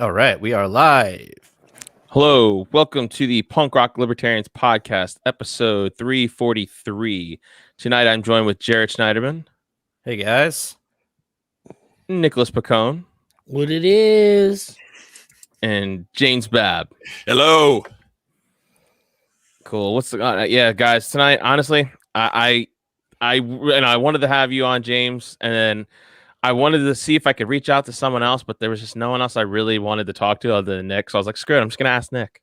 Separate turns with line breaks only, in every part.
All right, we are live.
Hello, welcome to the Punk Rock Libertarians Podcast, episode 343. Tonight I'm joined with Jared Schneiderman.
Hey, guys.
Nicholas Pacone.
What it is.
And James Babb.
Hello.
Cool. Yeah, guys, tonight, honestly, I wanted to have you on, James, and then I wanted to see if I could reach out to someone else, but there was just no one else I really wanted to talk to other than Nick. So I was like, screw it, I'm just gonna ask Nick.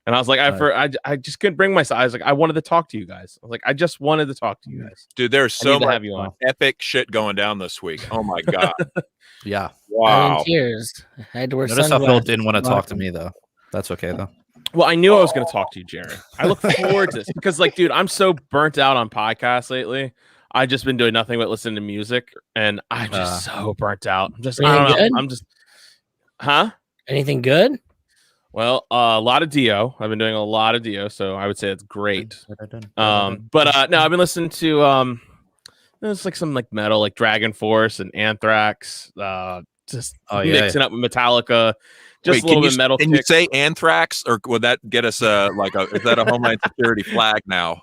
And I was like, I just couldn't bring myself. I was like, I wanted to talk to you guys. I was like, I just wanted to talk to you guys.
Dude, there's so much
epic
shit going down this week. Oh my god.
Yeah.
Wow.
I'm in tears. I had to wear
Notice how Phil
sunglasses.
didn't want to talk to me, though. That's okay, though.
Well, I knew I was going to talk to you, Jared. I look forward to this because, like, dude, I'm so burnt out on podcasts lately. I've just been doing nothing but listening to music, and I'm just so burnt out. I don't know. I'm just,
Anything good?
Well, a lot of Dio. I've been doing a lot of Dio, so I would say it's great. No, I've been listening to there's like some like metal, like Dragon Force and Anthrax. Just mixing up with Metallica. Just a little bit of metal.
Can you say Anthrax, or would that get us is that a Homeland Security flag now?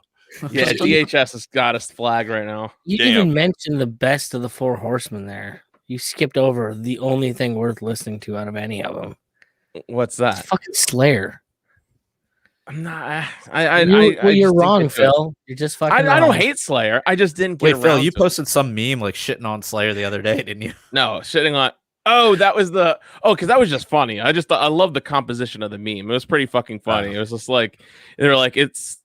Yeah, DHS has got us flag right now.
You even mentioned the best of the Four Horsemen there. You skipped over the only thing worth listening to out of any of them.
What's that?
It's fucking Slayer.
I'm not.
You're wrong, Phil. You're just fucking.
I don't hate Slayer. I just didn't get.
Wait, Phil, you posted some meme like shitting on Slayer the other day, didn't you?
No, shitting on. Oh, that was because that was just funny. I love the composition of the meme. It was pretty fucking funny. It was just like they're like it's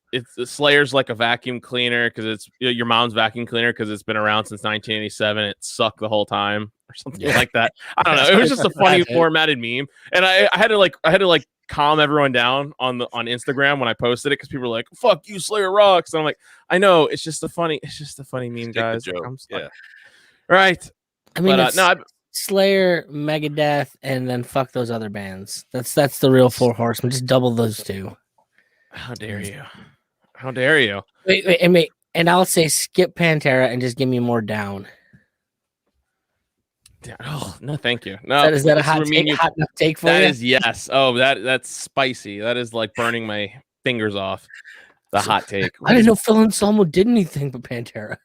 Slayer's like a vacuum cleaner because it's your mom's vacuum cleaner because it's been around since 1987. It sucked the whole time or something like that. I don't know. It was just a funny formatted meme, and I had to calm everyone down on Instagram when I posted it because people were like, "Fuck you, Slayer rocks." And I'm like, I know it's just a funny meme, guys. Like, right.
I mean, Slayer, Megadeth, and then fuck those other bands. That's the real Four Horsemen. Just double those two.
How dare you? How dare you?
Wait, and I'll say skip Pantera and just give me more Down.
Oh no, thank you. No,
is that a hot take for you?
That is yes. Oh, that's spicy. That is like burning my fingers off. The hot take.
I didn't know Phil Anselmo did anything but Pantera.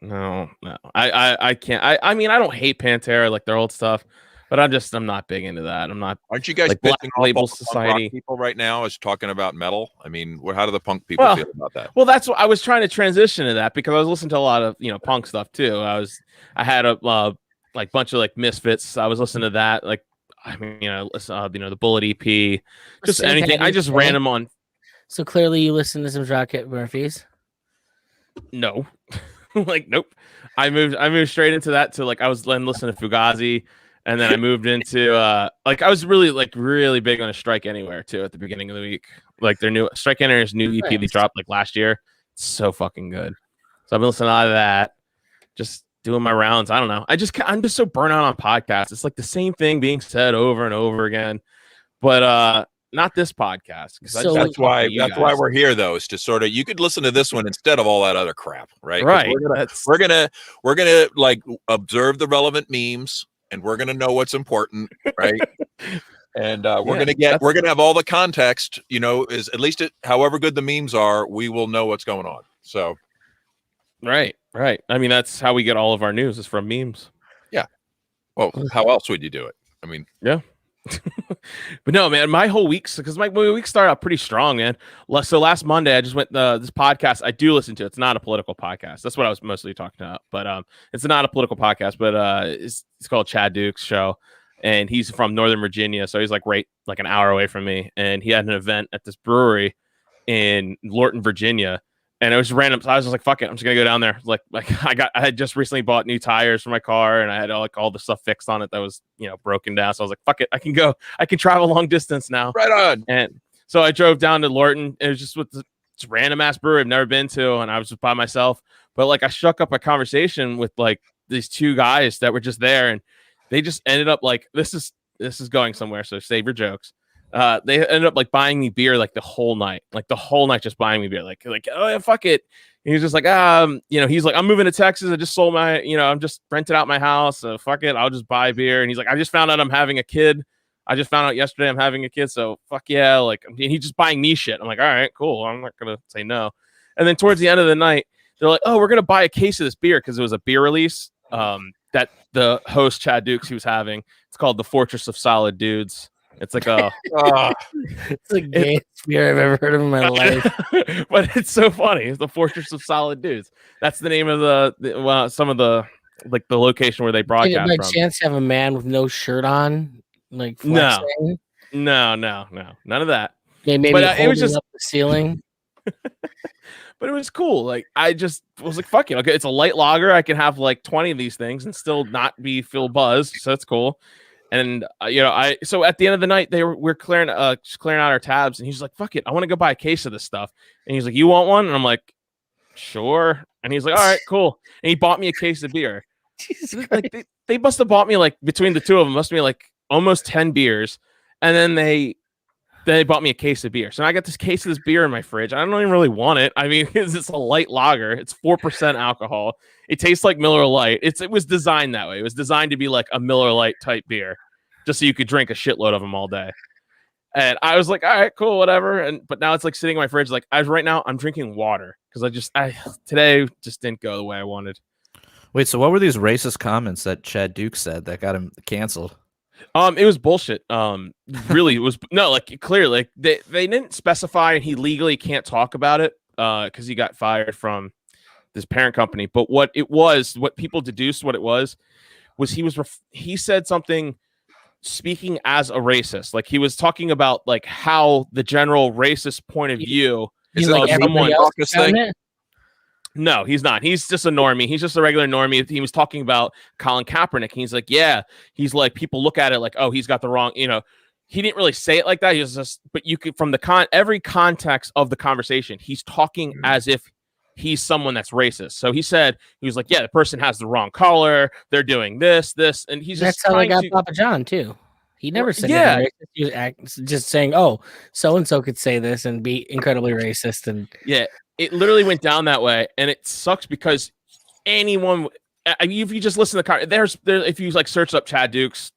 No. I can't. I mean, I don't hate Pantera, like their old stuff, but I'm not big into that. I'm not.
Aren't you guys
like
Black
Label Society
people right now is talking about metal? I mean, how do the punk people feel about that?
Well, that's what I was trying to transition to that because I was listening to a lot of punk stuff too. I had a like bunch of like Misfits. I was listening to that. Like I mean, the Bullet EP, just anything. I just ran them on.
So clearly, you listen to some Dropkick Murphys.
No. Like nope. I moved straight into that to like I was then listening to Fugazi, and then I moved into I was really big on a Strike Anywhere too at the beginning of the week. Like their new Strike Anywhere's new EP they dropped like last year. It's so fucking good. So I've been listening to a lot of that. Just doing my rounds. I don't know. I'm just so burnt out on podcasts. It's like the same thing being said over and over again. But not this podcast.
So
that's why we're here, though, is to sort of you could listen to this one instead of all that other crap, right?
Right.
We're gonna like observe the relevant memes, and we're gonna know what's important, right? And we're gonna have all the context. Is at least however good the memes are, we will know what's going on. So,
right. I mean, that's how we get all of our news is from memes.
Yeah. Well, how else would you do it? I mean,
yeah. But no, man, my whole week, because my week started out pretty strong, man. So last Monday, I just went this podcast I do listen to. It's not a political podcast. That's what I was mostly talking about. But it's not a political podcast, but it's called Chad Duke's show, and he's from Northern Virginia, so he's like right like an hour away from me. And he had an event at this brewery in Lorton, Virginia. And it was random. So I was just like, fuck it. I'm just going to go down there. Like I had just recently bought new tires for my car and I had all the stuff fixed on it that was, broken down. So I was like, fuck it. I can travel long distance now.
Right on.
And so I drove down to Lorton. It was just with this random ass brewery I've never been to. And I was just by myself, but like I struck up a conversation with like these two guys that were just there. And they just ended up like, this is going somewhere. So save your jokes. They ended up like buying me beer like the whole night just buying me beer. Like, oh yeah, fuck it. He's just like, he's like, I'm moving to Texas. I just sold my, I'm just rented out my house. So fuck it. I'll just buy beer. And he's like, I just found out I'm having a kid. I just found out yesterday I'm having a kid. So fuck yeah. Like, he's just buying me shit. I'm like, all right, cool. I'm not going to say no. And then towards the end of the night, they're like, oh, we're going to buy a case of this beer. Cause it was a beer release that the host Chad Dukes, he was having. It's called the Fortress of Solid Dudes. It's like a
it's the gayest beer I've ever heard of in my life.
But it's so funny. It's the Fortress of Solid Dudes. That's the name of some of the like the location where they broadcast
by
from.
chance have a man with no shirt on, like flexing?
No, none of that.
Maybe
it was just
up the ceiling.
But it was cool. Like I just was like, fuck it. Okay, it's a light lager. I can have like 20 of these things and still not feel buzzed. So that's cool. And so at the end of the night, we're clearing out our tabs, and he's like, "Fuck it, I want to go buy a case of this stuff." And he's like, "You want one?" And I'm like, "Sure." And he's like, "All right, cool." And he bought me a case of beer. Like they must have bought me like between the two of them must be like almost 10 beers, and then they bought me a case of beer. So I got this case of this beer in my fridge. I don't even really want it. I mean, it's a light lager. It's 4% alcohol. It tastes like Miller Lite. It was designed that way. It was designed to be like a Miller Lite type beer, just so you could drink a shitload of them all day. And I was like, all right, cool, whatever. But now it's like sitting in my fridge. Like right now I'm drinking water because today just didn't go the way I wanted.
Wait, so what were these racist comments that Chad Duke said that got him canceled?
It was bullshit. Really, it was like clearly they didn't specify, and he legally can't talk about it because he got fired from this parent company. But what people deduced what it was he said something speaking as a racist. Like he was talking about like how the general racist point of view
is like someone thing.
No, he's not. He's just a normie. He's just a regular normie. He was talking about Colin Kaepernick. And he's like, yeah, he's like, people look at it like, oh, he's got the wrong, He didn't really say it like that. He was just, but you could, from every context of the conversation, he's talking as if he's someone that's racist. So he was like, yeah, the person has the wrong color. They're doing this, and he's
that's
just
how they got Papa John too. He never said
racist.
He was just saying, oh, so and so could say this and be incredibly racist. And
yeah. It literally went down that way, and it sucks because anyone, if you just listen to the there, if you like search up Chad Dukes,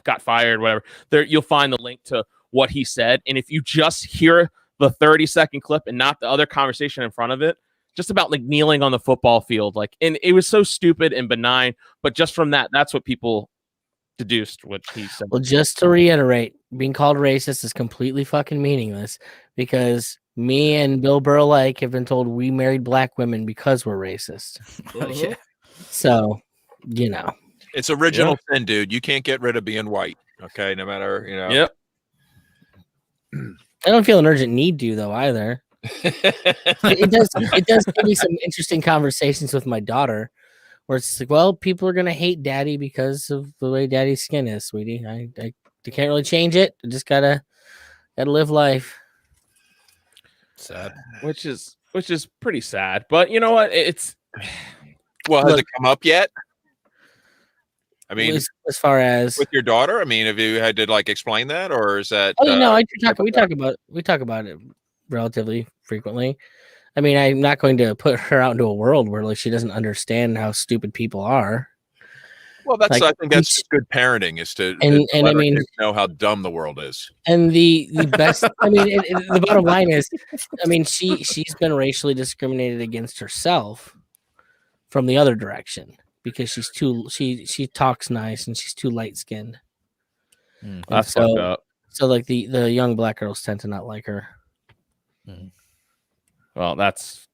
got fired, whatever, there you'll find the link to what he said, and if you just hear the 30-second clip and not the other conversation in front of it, just about like kneeling on the football field, like, and it was so stupid and benign, but just from that's what people deduced what he said.
Well, just to reiterate, being called racist is completely fucking meaningless because me and Bill Burr alike have been told we married black women because we're racist.
Yeah.
So,
it's original sin, dude. You can't get rid of being white. Okay, no matter
Yep.
I don't feel an urgent need to though either. It does give me some interesting conversations with my daughter, where it's like, well, people are gonna hate Daddy because of the way Daddy's skin is, sweetie. I can't really change it. I just gotta live life.
Sad.
Which is pretty sad, but you know what? It's
has it come up yet? I mean,
as far as
with your daughter, I mean, have you had to like explain that, or is that?
Oh no, we talk about it relatively frequently. I mean, I'm not going to put her out into a world where like she doesn't understand how stupid people are.
Well, I think that's good parenting is to
I mean,
know how dumb the world is.
And the best, I mean, the bottom line is, I mean, she's been racially discriminated against herself from the other direction because she talks nice and she's too light skinned.
That's fucked up.
So like the young black girls tend to not like her.
Well, that's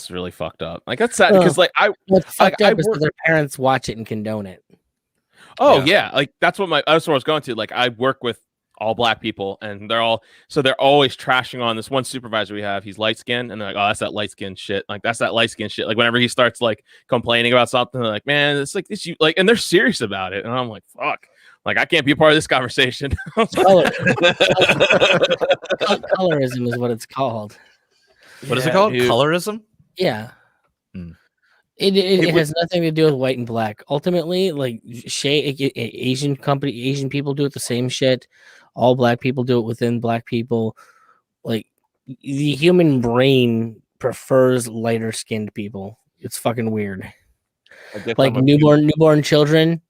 really fucked up. Like that's sad because like
what's fucked up is that their parents watch it and condone it.
Oh yeah, like that's what I was going to. Like I work with all black people, and they're always trashing on this one supervisor we have. He's light skinned, and they're like, "Oh, that's that light skin shit." Like that's that light skin shit. Like whenever he starts like complaining about something, they're like, "Man, it's like this." Like, and they're serious about it, and I'm like, "Fuck." Like I can't be a part of this conversation.
Colorism is what it's called.
What is it called?
Dude.
Colorism?
Yeah. It has nothing to do with white and black. Ultimately, like Asian people do it the same shit. All black people do it within black people. Like the human brain prefers lighter skinned people. It's fucking weird.
Like
newborn children,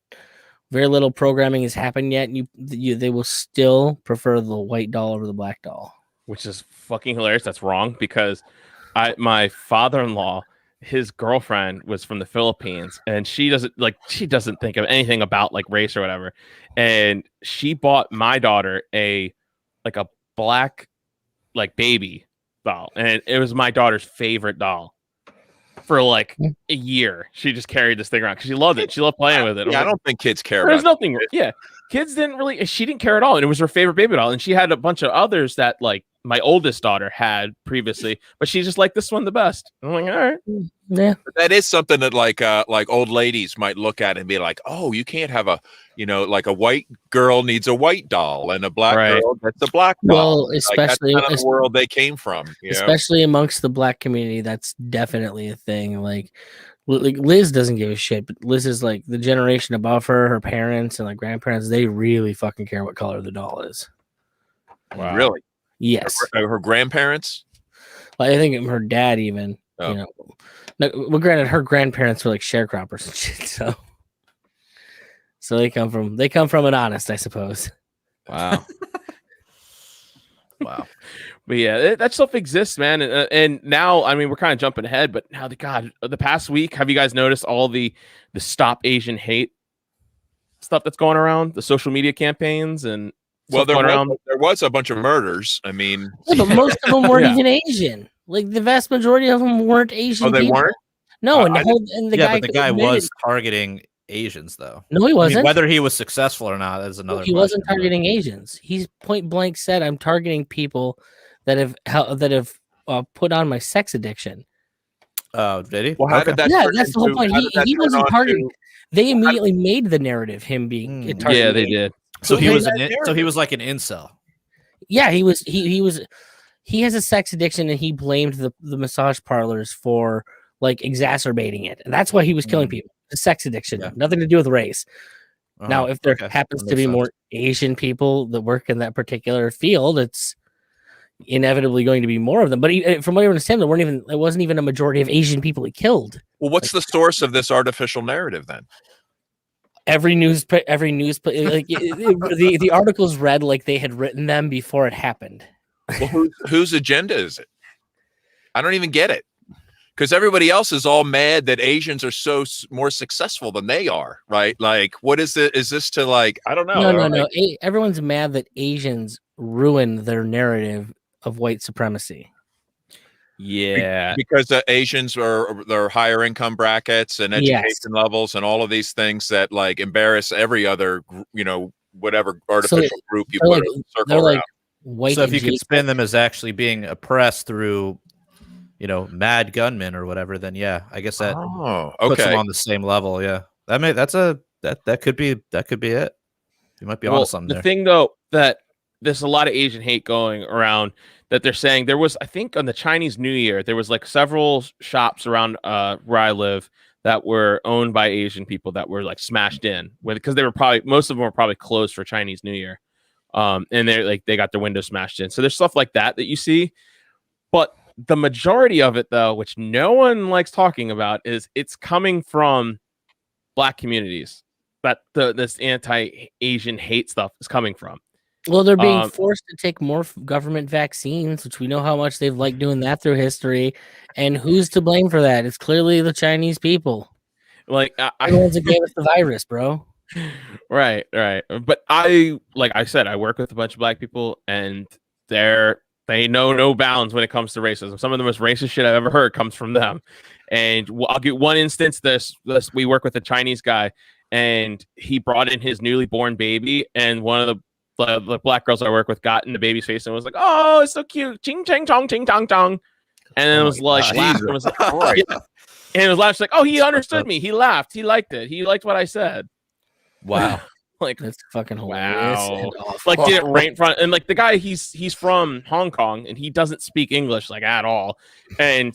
very little programming has happened yet. They will still prefer the white doll over the black doll,
which is fucking hilarious. That's wrong because my father-in-law, his girlfriend was from the Philippines, and she doesn't think of anything about like race or whatever. And she bought my daughter a black like baby doll, and it was my daughter's favorite doll for like a year. She just carried this thing around because she loved it. She loved playing with it.
Yeah, I don't think kids care.
There's nothing. Yeah, kids didn't really. She didn't care at all, and it was her favorite baby doll. And she had a bunch of others that like my oldest daughter had previously, but she just liked this one the best. I'm like, all right,
yeah.
But that is something that like old ladies might look at and be like, oh, you can't have a like a white girl needs a white doll and a black girl gets a black doll.
Well, especially
like, that's kind of the world they came from.
Especially amongst the black community, that's definitely a thing. Like Liz doesn't give a shit, but Liz is like the generation above her parents and like grandparents. They really fucking care what color the doll is.
Wow. Really?
Yes.
Her grandparents?
Like, I think her dad even. Oh. Well, granted, her grandparents were like sharecroppers and shit, so they come from an honest, I suppose.
Wow. Wow. But yeah, that stuff exists, man. And now, I mean, we're kind of jumping ahead, but now the past week, have you guys noticed all the Stop Asian Hate stuff that's going around, the social media campaigns and
there was a bunch of murders. I mean,
but most of them weren't even Asian. Like the vast majority of them weren't Asian.
Oh, they
people.
Weren't?
No,
but the guy was targeting Asians, though.
No, he wasn't.
I mean, whether he was successful or not is another.
He wasn't targeting Asians. He's point blank said, "I'm targeting people that have put on my sex addiction."
Oh, did he?
Well, how did that?
Yeah, that's the whole point. He wasn't targeting. They immediately made the narrative him being targeted.
Yeah, they did.
So he was like an incel.
Yeah, he was. He has a sex addiction, and he blamed the massage parlors for like exacerbating it, and that's why he was killing people. The sex addiction, nothing to do with race. Now, if there happens to be more Asian people that work in that particular field, it's inevitably going to be more of them. But from what I understand, it wasn't even a majority of Asian people he killed.
Well, what's the source of this artificial narrative then?
Every news, like the articles read like they had written them before it happened.
Well, whose agenda is it? I don't even get it. Because everybody else is all mad that Asians are so more successful than they are, right? Like, what is it? Is this to like, I don't know.
No. Everyone's mad that Asians ruin their narrative of white supremacy.
Yeah.
Because Asians are their higher income brackets and education levels and all of these things that like embarrass every other, whatever artificial group you put in a circle around.
White
so if you can spin them as actually being oppressed through mad gunmen or whatever, then I guess that puts them on the same level. Yeah, that could be it. You might be onto something there.
The thing though, that there's a lot of Asian hate going around that they're saying there was, I think on the Chinese New Year, there was like several shops around where I live that were owned by Asian people that were like smashed in because they were most of them were probably closed for Chinese New Year. And they got their windows smashed in. So there's stuff like that you see, but the majority of it, though, which no one likes talking about, is it's coming from Black communities that this anti-Asian hate stuff is coming from.
Well, they're being forced to take more government vaccines, which we know how much they've liked doing that through history. And who's to blame for that? It's clearly the Chinese people.
Like
they're the ones that gave us the virus, bro.
Right. But like I said, I work with a bunch of Black people, and they know no bounds when it comes to racism. Some of the most racist shit I've ever heard comes from them. And I'll give one instance. We work with a Chinese guy, and he brought in his newly born baby, and one of the Black girls I work with got in the baby's face and was like, "Oh, it's so cute, ching ching chong ching tong tong," and then it was like, laughed and was like, "Oh, yeah." And it was laughed like, "Oh, he understood me. He laughed. He liked it. He liked what I said."
Wow.
Like, that's fucking hilarious.
Wow. Like, did it right in front, and like the guy, he's from Hong Kong, and he doesn't speak English like at all. And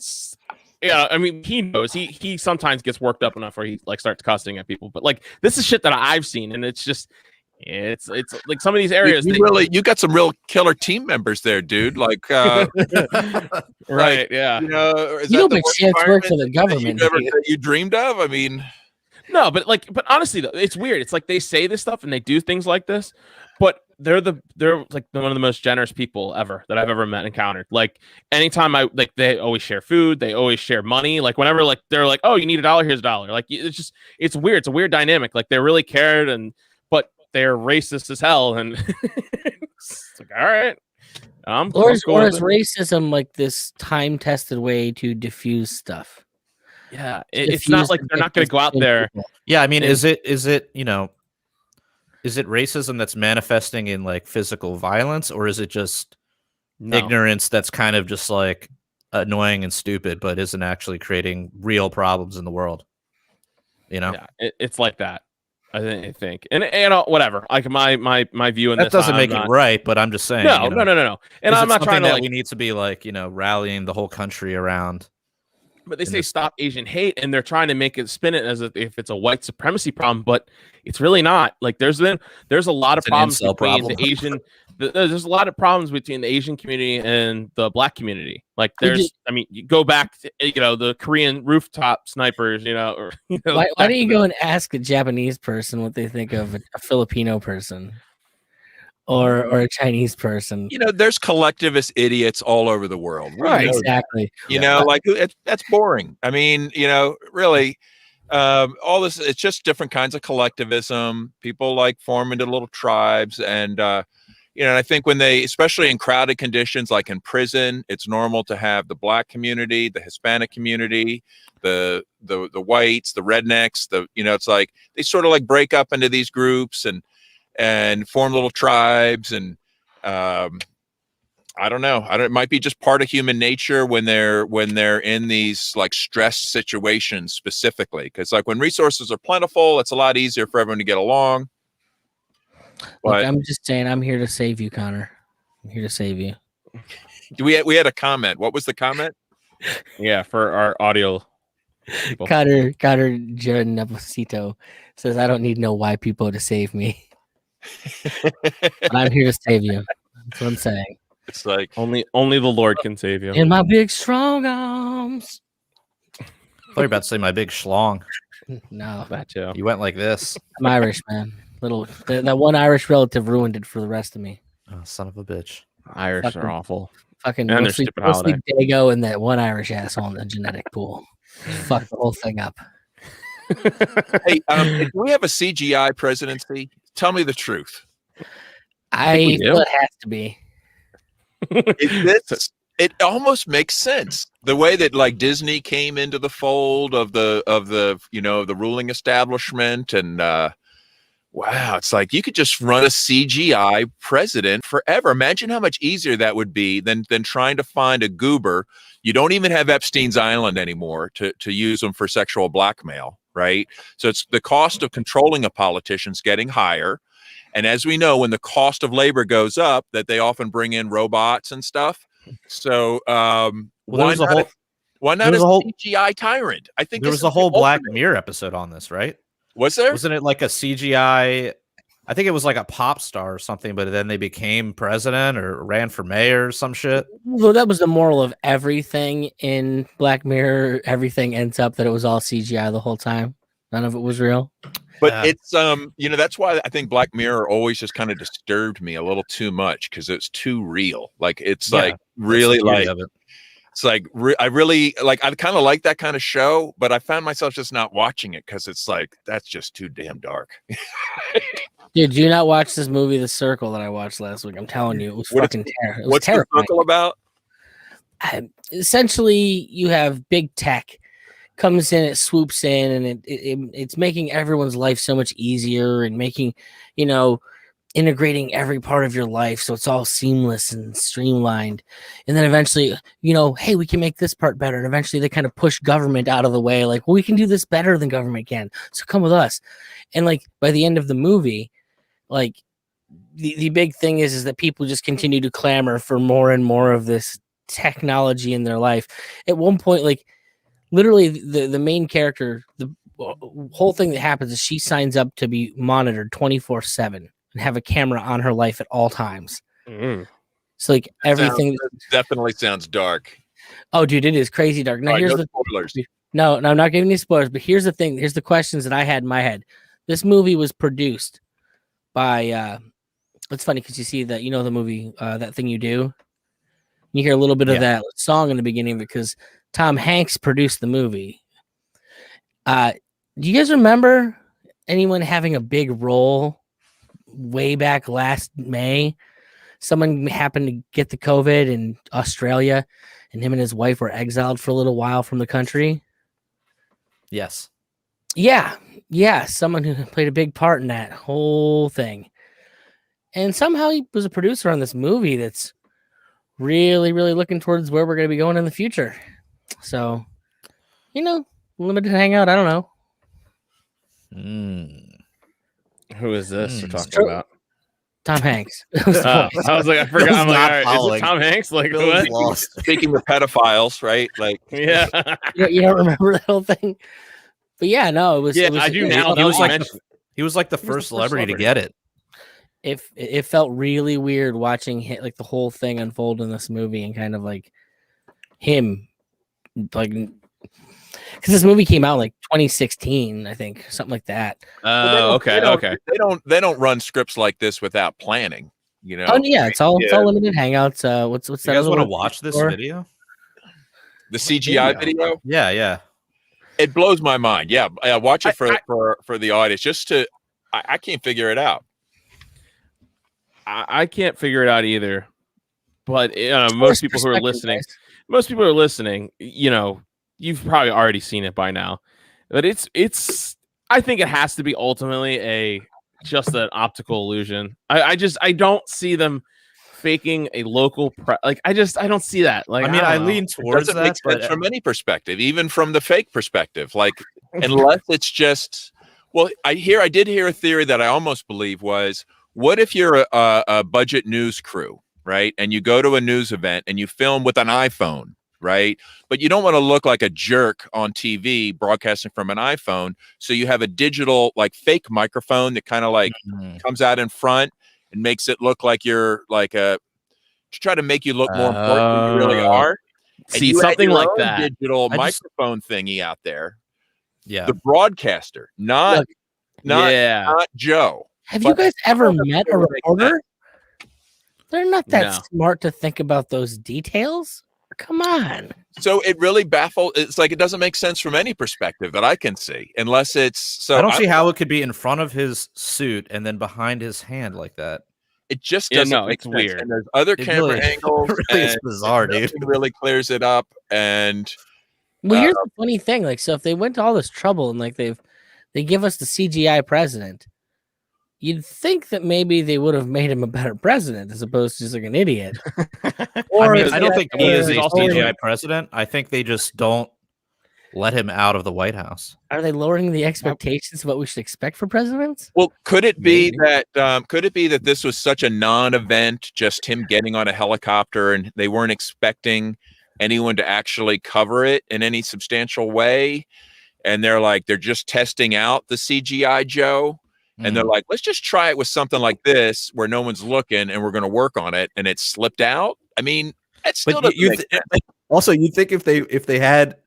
I mean, he knows he sometimes gets worked up enough where he like starts cussing at people. But like, this is shit that I've seen, and it's just It's like some of these areas.
You got some real killer team members there, dude. Like,
right?
like,
Yeah.
You know,
but chance work for the government.
That you dreamed of. I mean,
no, but honestly, though, it's weird. It's like they say this stuff and they do things like this, but they're like one of the most generous people ever that I've ever met and encountered. Like anytime they always share food, they always share money. Like whenever they're like, oh, you need $1, here's $1. Like it's weird. It's a weird dynamic. Like they really cared but they're racist as hell. And it's like, all right.
Or is racism like this time-tested way to diffuse stuff?
Yeah, it's not like they're not going to go out there.
Yeah, I mean, is it racism that's manifesting in like physical violence, or is it just ignorance that's kind of just like annoying and stupid, but isn't actually creating real problems in the world? You know,
yeah, it's like that. I think, and whatever. Like my view in
that
this
doesn't make it right, but I'm just saying.
No. And I'm not trying to
we need to be like rallying the whole country around.
But they say stop Asian hate, and they're trying to make it spin it as if it's a white supremacy problem, but it's really not. Like there's a lot of problems between the Asian. There's a lot of problems between the Asian community and the Black community. Like you go back to the Korean rooftop snipers.
Why don't you go and ask a Japanese person what they think of a Filipino person? Or a Chinese person.
There's collectivist idiots all over the world.
Right, exactly.
That's boring. I mean, really, all this, it's just different kinds of collectivism. People like form into little tribes. And, I think when especially in crowded conditions, like in prison, it's normal to have the Black community, the Hispanic community, the whites, the rednecks, it's like they sort of like break up into these groups and form little tribes. And I don't know. It might be just part of human nature when they're in these like stress situations specifically. Because like when resources are plentiful, it's a lot easier for everyone to get along.
Look, I'm just saying, I'm here to save you, Connor. I'm here to save you.
We had a comment. What was the comment?
Yeah, for our audio people.
Connor Giannaposito says, I don't need no white people to save me. But I'm here to save you. That's what I'm saying.
It's like
only the Lord can save you.
In my big strong arms.
I thought you were about to say my big schlong.
No,
that too.
You went like this.
I'm Irish, man. That one Irish relative ruined it for the rest of me.
Oh, son of a bitch.
Irish are awful.
Fucking mostly Dago and that one Irish asshole in the genetic pool. Fuck the whole thing up.
Hey, do we have a CGI presidency? Tell me the truth.
I feel it has to be.
It almost makes sense. The way that like Disney came into the fold of the the ruling establishment, and wow, it's like you could just run a CGI president forever. Imagine how much easier that would be than trying to find a goober. You don't even have Epstein's Island anymore to use them for sexual blackmail, right? So it's the cost of controlling a politician's getting higher. And as we know, when the cost of labor goes up, that they often bring in robots and stuff. So why not a CGI tyrant? I think
there was a whole Black Mirror episode on this, right?
Was there?
Wasn't it like a CGI? I think it was like a pop star or something, but then they became president or ran for mayor or some shit.
Well, that was the moral of everything in Black Mirror. Everything ends up that it was all CGI the whole time. None of it was real.
But it's that's why I think Black Mirror always just kind of disturbed me a little too much, because it's too real. Like it's like really like it's like I really like, I kind of like that kind of show, but I found myself just not watching it because it's like that's just too damn dark.
Dude, do you not watch this movie The Circle that I watched last week? I'm telling you, it was fucking terrible.
What's The Circle about?
Essentially, you have big tech comes in, it swoops in, and it's making everyone's life so much easier and making, integrating every part of your life so it's all seamless and streamlined. And then eventually, hey, we can make this part better. And eventually they kind of push government out of the way, like, well, we can do this better than government can. So come with us. And like by the end of the movie, like the big thing is that people just continue to clamor for more and more of this technology in their life. At one point, like literally the main character, the whole thing that happens is she signs up to be monitored 24/7. and have a camera on her life at all times.
Mm.
So like everything
definitely sounds dark.
Oh, dude, it is crazy dark. Now here's the
spoilers.
No, I'm not giving any spoilers, but here's the thing. Here's the questions that I had in my head. This movie was produced by it's funny because you see that, you know, the movie That Thing You Do. You hear a little bit of that song in the beginning because Tom Hanks produced the movie. Do you guys remember anyone having a big role way back last May? Someone happened to get the COVID in Australia, and him and his wife were exiled for a little while from the country.
Yes.
Yeah. Someone who played a big part in that whole thing. And somehow he was a producer on this movie that's really, really looking towards where we're going to be going in the future. So, you know, limited hangout. I don't know.
Who is this we're talking about?
Tom Hanks.
I was like, I forgot. I'm like, all right, is it Tom Hanks? Like, what?
Speaking of pedophiles, right? Like,
yeah.
You don't remember that whole thing? But yeah, no, it was.
Yeah,
it was,
I do now.
He was like the first celebrity to get it.
It felt really weird watching like the whole thing unfold in this movie and kind of like him, like, because this movie came out like 2016, I think, something like that.
Okay.
They don't run scripts like this without planning, you know.
Oh yeah, it's all limited hangouts. What's
you
that?
guys want to watch this video?
The CGI video?
Yeah.
It blows my mind. Yeah, watch it for the audience. Just to, I can't figure it out.
I can't figure it out either. But most people who are listening, you know, you've probably already seen it by now. But it's. I think it has to be ultimately just an optical illusion. I don't see them faking a local I don't see that. Like,
I mean, I lean towards that,
make sense from any perspective, even from the fake perspective. Like, unless it's just, well, I did hear a theory that I almost believe was, what if you're a budget news crew, right? And you go to a news event and you film with an iPhone, right? But you don't want to look like a jerk on TV broadcasting from an iPhone. So you have a digital, like, fake microphone that kind of like comes out in front and makes it look like you're like to try to make you look more important than you really are.
See, something like that
digital microphone thingy out there.
Yeah.
The broadcaster, not Joe.
Have you guys ever met a reporter? They're not that smart to think about those details. Come on.
So it really baffles. It's like it doesn't make sense from any perspective that I can see, unless it's so.
I don't see how it could be in front of his suit and then behind his hand like that.
It just doesn't. Make
it's
sense.
weird.
And there's other camera angles.
It's bizarre, dude.
It really clears it up. And
well, here's the funny thing. Like, so if they went to all this trouble and like they give us the CGI president, you'd think that maybe they would have made him a better president as opposed to just like an idiot.
Or I don't think he is a CGI president. I think they just don't let him out of the White House.
Are they lowering the expectations of what we should expect for presidents?
Well, could it be that this was such a non-event, just him getting on a helicopter, and they weren't expecting anyone to actually cover it in any substantial way, and they're just testing out the CGI Joe? And they're like, let's just try it with something like this where no one's looking and we're going to work on it. And it slipped out. I mean, it's still
also, you'd think if they had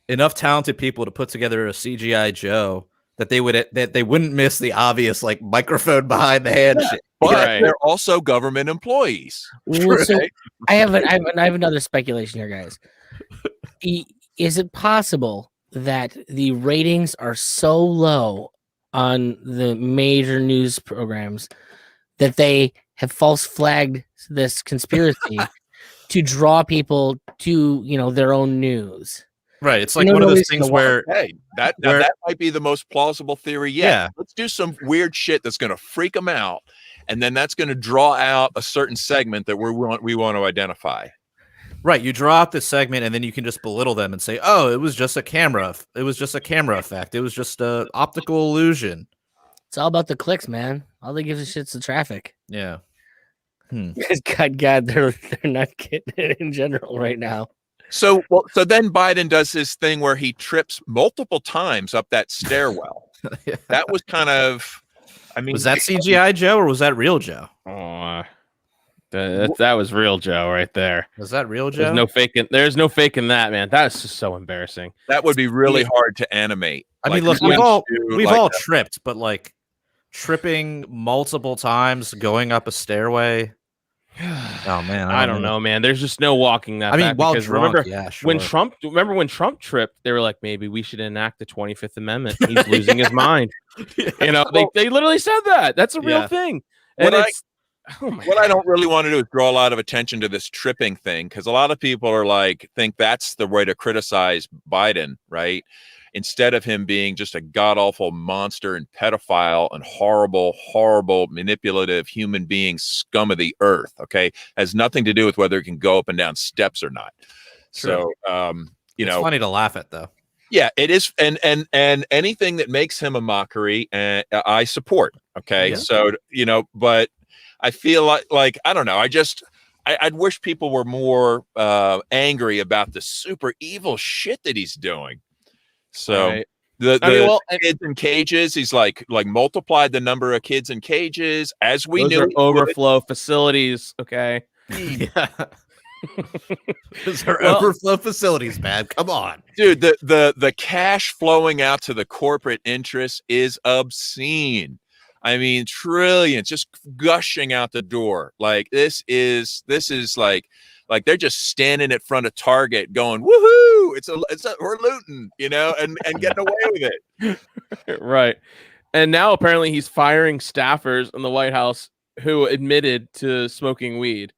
enough talented people to put together a CGI Joe that they wouldn't miss the obvious like microphone behind the hand shit.
But they're also government employees.
Well, so I have another speculation here, guys. Is it possible that the ratings are so low on the major news programs that they have false flagged this conspiracy to draw people to, you know, their own news?
Right. It's like one of those things where
that might be the most plausible theory yet. Yeah. Let's do some weird shit that's going to freak them out, and then that's going to draw out a certain segment that we want to identify.
Right, you draw out the segment, and then you can just belittle them and say, "Oh, it was just a camera. It was just a camera effect. It was just a optical illusion."
It's all about the clicks, man. All they give a shit's the traffic.
Yeah.
God, they're not getting it in general right now.
So then Biden does his thing where he trips multiple times up that stairwell. That was kind of I mean,
was that CGI Joe or was that real Joe?
Oh, that was real Joe right there.
Was that real Joe?
There's no faking that, man. That's just so embarrassing.
That would be really hard to animate.
I mean, look, we've all tripped, but like tripping multiple times going up a stairway. Oh man,
I don't know, man. There's just no walking that.
I mean, while drunk,
remember when Trump tripped, they were like, maybe we should enact the 25th Amendment. He's losing his mind. You know, they literally said that. That's a real thing. And
what I don't really want to do is draw a lot of attention to this tripping thing, because a lot of people are think that's the way to criticize Biden, right? Instead of him being just a god-awful monster and pedophile and horrible, horrible, manipulative human being, scum of the earth, okay? Has nothing to do with whether he can go up and down steps or not.
True.
So,
it's funny to laugh at, though.
Yeah, it is. And anything that makes him a mockery, I support, okay? Yeah. So, but I feel like I don't know. I'd wish people were more angry about the super evil shit that he's doing. So
right.
the kids in cages, he's like multiplied the number of kids in cages as we
Those
knew.
Are overflow facilities, okay?
Yeah. Those are overflow facilities, man. Come on,
dude. The cash flowing out to the corporate interests is obscene. I mean, trillions just gushing out the door. Like this is like they're just standing at front of Target going, woohoo, we're looting, and getting away with it.
Right. And now apparently he's firing staffers in the White House who admitted to smoking weed.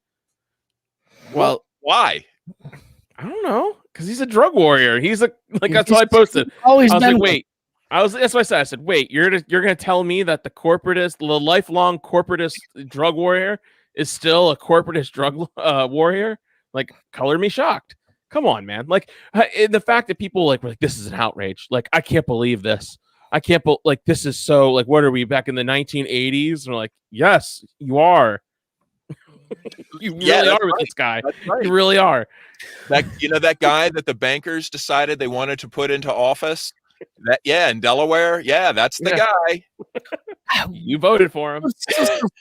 Well, why?
I don't know. Because he's a drug warrior. He's that's what I posted. That's what I said. I said, wait, you're gonna tell me that the lifelong corporatist drug warrior is still a corporatist drug warrior? Like, color me shocked. Come on, man. Like, the fact that people were like, this is an outrage. Like, I can't believe this. I can't this is so, what are we, back in the 1980s? And we're like, yes, you are. You really are with this guy. Right. You really are.
That guy that the bankers decided they wanted to put into office. In Delaware. Yeah, that's the guy.
You voted for him.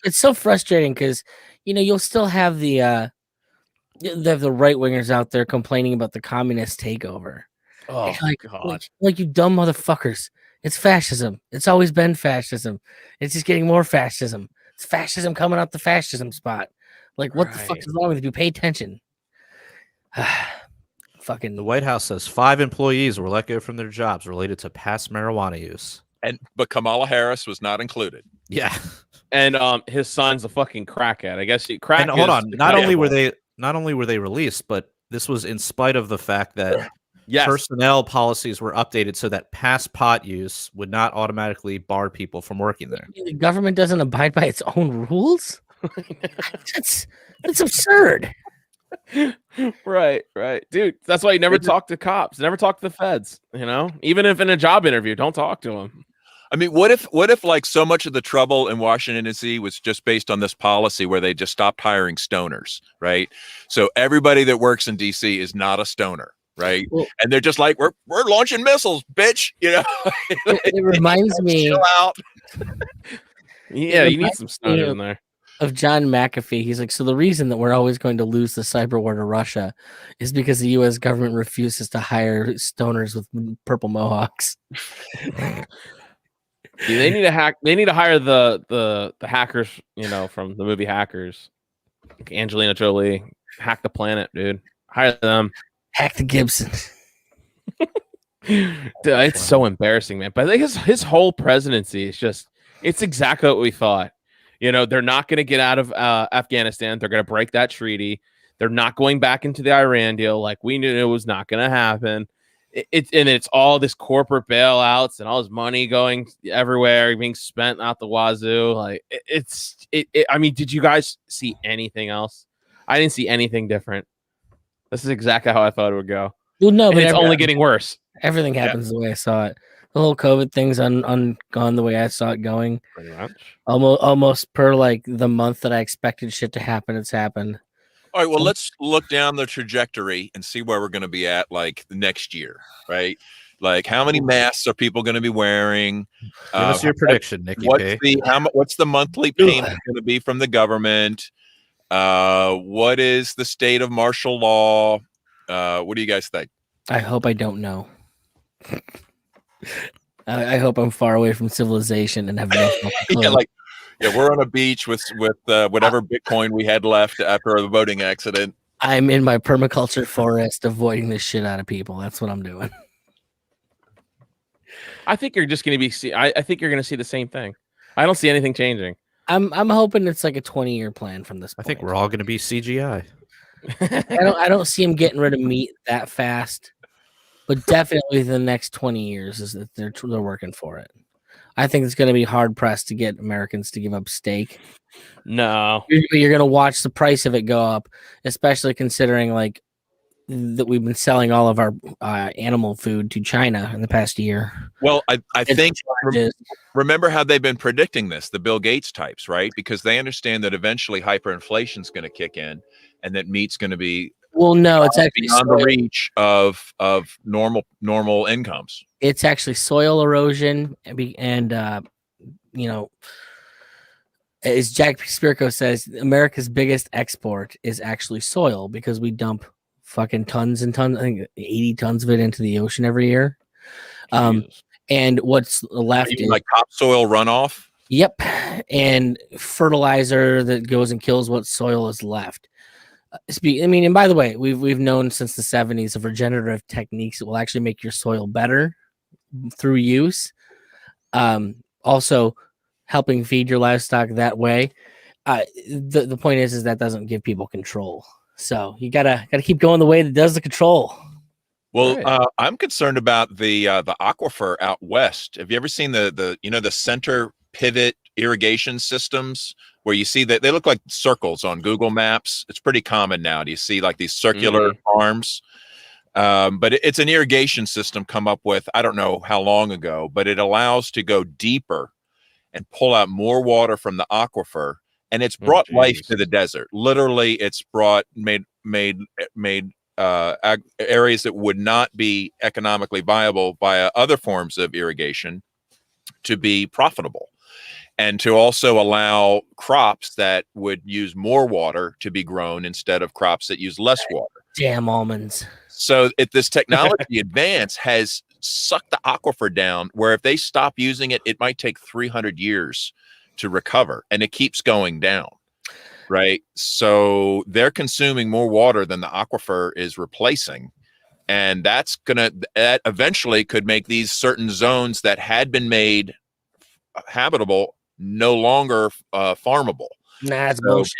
It's so frustrating because you'll still have the right wingers out there complaining about the communist takeover.
Oh God!
Like you dumb motherfuckers! It's fascism. It's always been fascism. It's just getting more fascism. It's fascism coming out the fascism spot. Like, what the fuck is wrong with you? Pay attention. Fucking
the White House says 5 employees were let go from their jobs related to past marijuana use,
but Kamala Harris was not included.
Yeah,
and his son's a fucking crackhead. I guess crack.
And hold on, not only were they released, but this was in spite of the fact that personnel policies were updated so that past pot use would not automatically bar people from working there.
The government doesn't abide by its own rules. That's absurd.
Right, dude. That's why you never talk to cops, never talk to the feds. Even if in a job interview, don't talk to them.
I mean, what if like so much of the trouble in Washington D.C. was just based on this policy where they just stopped hiring stoners, right? So everybody that works in D.C. is not a stoner, right? Well, and they're just like, we're launching missiles, bitch.
It reminds me.
Chill out.
Yeah, you need some stoners in there.
Of John McAfee. He's like, so the reason that we're always going to lose the cyber war to Russia is because the U.S. government refuses to hire stoners with purple mohawks.
They need to hack. They need to hire the hackers, from the movie Hackers. Like Angelina Jolie, hack the planet, dude. Hire them.
Hack the Gibson.
Dude, it's so embarrassing, man. But I think his whole presidency is it's exactly what we thought. They're not going to get out of Afghanistan. They're going to break that treaty. They're not going back into the Iran deal. Like we knew it was not going to happen. It's all this corporate bailouts and all this money going everywhere, being spent out the wazoo. Like I mean, did you guys see anything else? I didn't see anything different. This is exactly how I thought it would go.
Well, no, but
it's only getting worse.
Everything happens the way I saw it. The whole COVID thing's gone the way I saw it going.
Pretty much.
Almost per the month that I expected shit to happen, it's happened.
All right, well, let's look down the trajectory and see where we're going to be at the next year, right? Like, how many masks are people going to be wearing?
Give us your prediction, Nikki.
What's the monthly payment going to be from the government? What is the state of martial law? What do you guys think?
I hope I don't know. I hope I'm far away from civilization and have no clue.
We're on a beach with whatever Bitcoin we had left after the boating accident.
I'm in my permaculture forest, avoiding the shit out of people. That's what I'm doing.
I think you're just going to be. I think you're going to see the same thing. I don't see anything changing.
I'm hoping it's like a 20-year plan from this point.
I think we're all going to be CGI.
I don't see him getting rid of meat that fast, but definitely the next 20 years is that they're working for it. I think it's going to be hard pressed to get Americans to give up steak.
No,
you're going to watch the price of it go up, especially considering like that we've been selling all of our animal food to China in the past year.
Well, I think remember how they've been predicting this, the Bill Gates types, right? Because they understand that eventually hyperinflation is going to kick in, and that meat's going to be
it's actually
beyond the reach of normal incomes.
It's actually soil erosion, and as Jack Spirko says, America's biggest export is actually soil, because we dump fucking tons and tons, I think 80 tons of it into the ocean every year. And what's left is
like topsoil runoff.
Yep. And fertilizer that goes and kills what soil is left. And by the way, we've known since the 70s of regenerative techniques that will actually make your soil better through use. Also helping feed your livestock that way. The point is that doesn't give people control. So you gotta keep going the way that does the control.
Well, right. I'm concerned about the aquifer out west. Have you ever seen the center pivot irrigation systems where you see that they look like circles on Google Maps? It's pretty common now. Do you see like these circular farms? But it's an irrigation system come up with, I don't know how long ago, but it allows to go deeper and pull out more water from the aquifer. And it's brought life to the desert. Literally, it's made areas that would not be economically viable by other forms of irrigation to be profitable, and to also allow crops that would use more water to be grown instead of crops that use less water.
Damn almonds.
So this technology advance has sucked the aquifer down, where if they stop using it, it might take 300 years to recover, and it keeps going down, right? So they're consuming more water than the aquifer is replacing, and that eventually could make these certain zones that had been made habitable no longer farmable.
Nah, it's bullshit.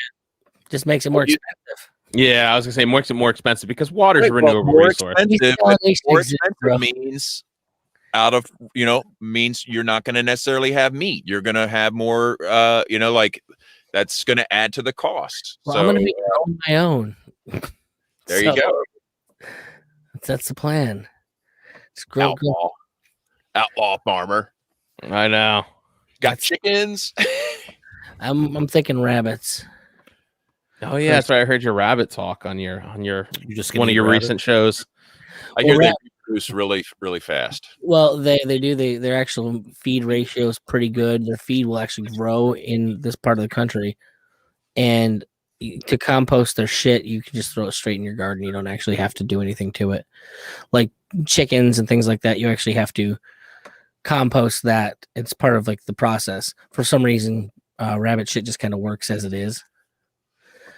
Just makes it more expensive.
Yeah, I was gonna say makes it more expensive because water is a renewable resource.
More expensive means you're not going to necessarily have meat. You're going to have more, that's going to add to the cost.
Well, I'm going to be on my own.
There you go.
That's the plan. It's great.
Outlaw farmer.
I know.
Got chickens.
I'm thinking rabbits.
Oh yeah, that's right. I heard your rabbit talk on your one of your recent shows.
I hear they produce really, really fast.
Well, they do. Their actual feed ratio is pretty good. Their feed will actually grow in this part of the country, and to compost their shit, you can just throw it straight in your garden. You don't actually have to do anything to it. Like chickens and things like that, you actually have to compost that. It's part of like the process. For some reason, rabbit shit just kind of works as it is.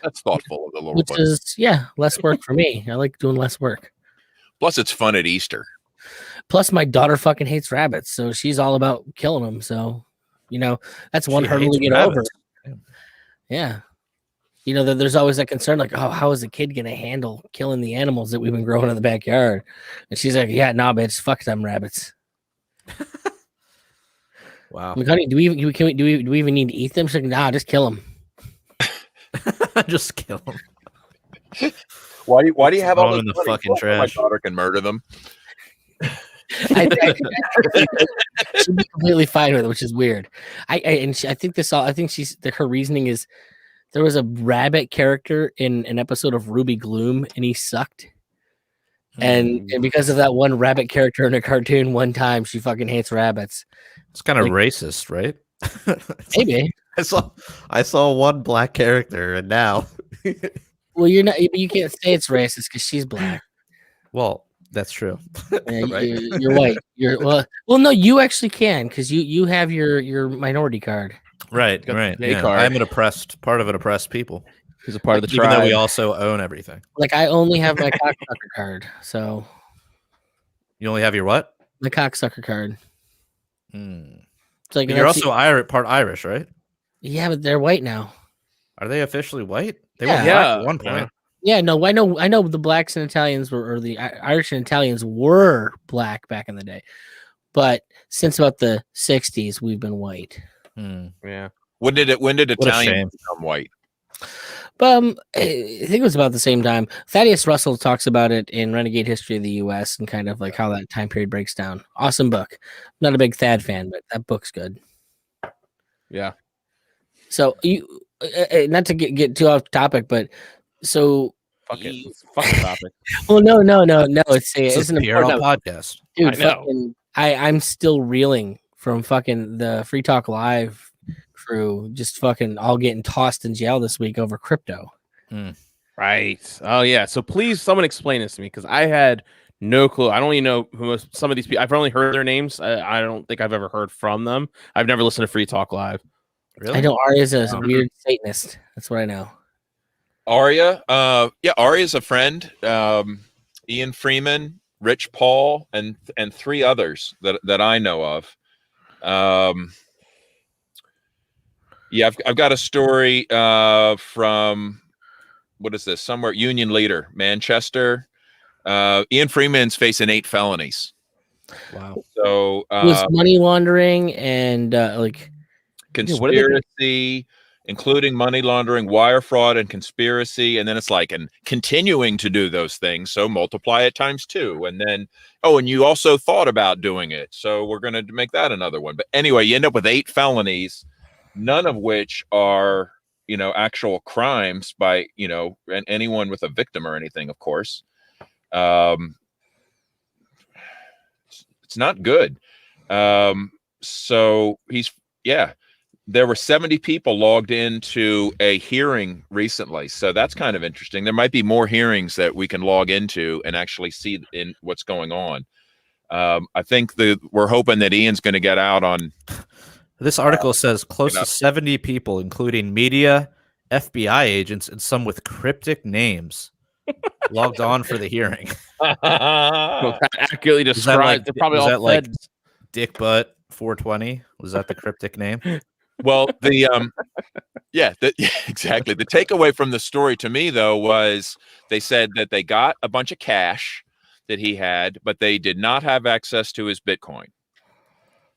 That's thoughtful of the little
Which is less work for me. I like doing less work.
Plus, it's fun at Easter.
Plus, my daughter fucking hates rabbits, so she's all about killing them. So, that's one hurdle to get over. Yeah. There's always that concern, like, oh, how is a kid going to handle killing the animals that we've been growing in the backyard? And she's like, yeah, nah, bitch, fuck them rabbits.
Wow.
Like, honey, do we even need to eat them? She's like, nah, just kill them.
Just kill them.
Why do you have all
in the fucking trash?
My daughter can murder them.
She'd be completely fine with it, which is weird. I think her reasoning is there was a rabbit character in an episode of Ruby Gloom, and he sucked. And because of that one rabbit character in a cartoon one time, she fucking hates rabbits.
It's kind of racist, right?
Maybe.
I saw one black character, and now.
Well, you can't say it's racist because she's black.
Well, that's true.
Yeah,
Right?
you're white. Well, no, you actually can because you have your minority card.
Right. Yeah. I'm part of an oppressed people.
He's a part of the
even
tribe.
though we also own everything.
Like I only have my cocksucker card, so
You only have your what?
the cocksucker card. It's like
But you're also part Irish, right?
Yeah, but they're white now.
Are they officially white? They
Yeah.
were black at one point.
Yeah, no, I know the blacks and Italians or the Irish and Italians were black back in the day, but since about the 60s, we've been white.
Yeah.
When did Italians become white?
I think it was about the same time. Thaddeus Russell talks about it in Renegade History of the U.S. and kind of like how that time period breaks down. Awesome book. Not a big Thad fan, but that book's good.
Yeah.
So you, not to get too off topic, but so
fuck it. Fuck the topic.
Well, no. It's an
PRL
important
podcast,
dude.
I know.
I'm still reeling from fucking the Free Talk Live crew just fucking all getting tossed in jail this week over crypto.
Right. Oh yeah. So please, someone explain this to me because I had no clue. I don't even know who some of these people. I've only heard their names. I don't think I've ever heard from them. I've never listened to Free Talk Live.
Really?
I know Arya's a weird Satanist. That's what I know.
Arya, Arya's a friend. Ian Freeman, Rich Paul, and three others that I know of. I've got a story from what is this? Somewhere Union Leader, Manchester. Ian Freeman's facing 8 felonies.
Wow.
So
it was money laundering and
conspiracy, including money laundering, wire fraud, and conspiracy. And then it's like, and continuing to do those things. So multiply it times 2. And then, and you also thought about doing it. So we're going to make that another one. But anyway, you end up with 8 felonies, none of which are, actual crimes by, and anyone with a victim or anything, of course. It's not good. So there were 70 people logged into a hearing recently. So that's kind of interesting. There might be more hearings that we can log into and actually see in what's going on. I think we're hoping that Ian's going to get out on.
This article says close to 70 people, including media, FBI agents, and some with cryptic names, logged on for the hearing.
Accurately described. They're probably all
like Dick Butt 420. Was that the cryptic name?
Well, exactly. The takeaway from the story to me, though, was they said that they got a bunch of cash that he had, but they did not have access to his Bitcoin.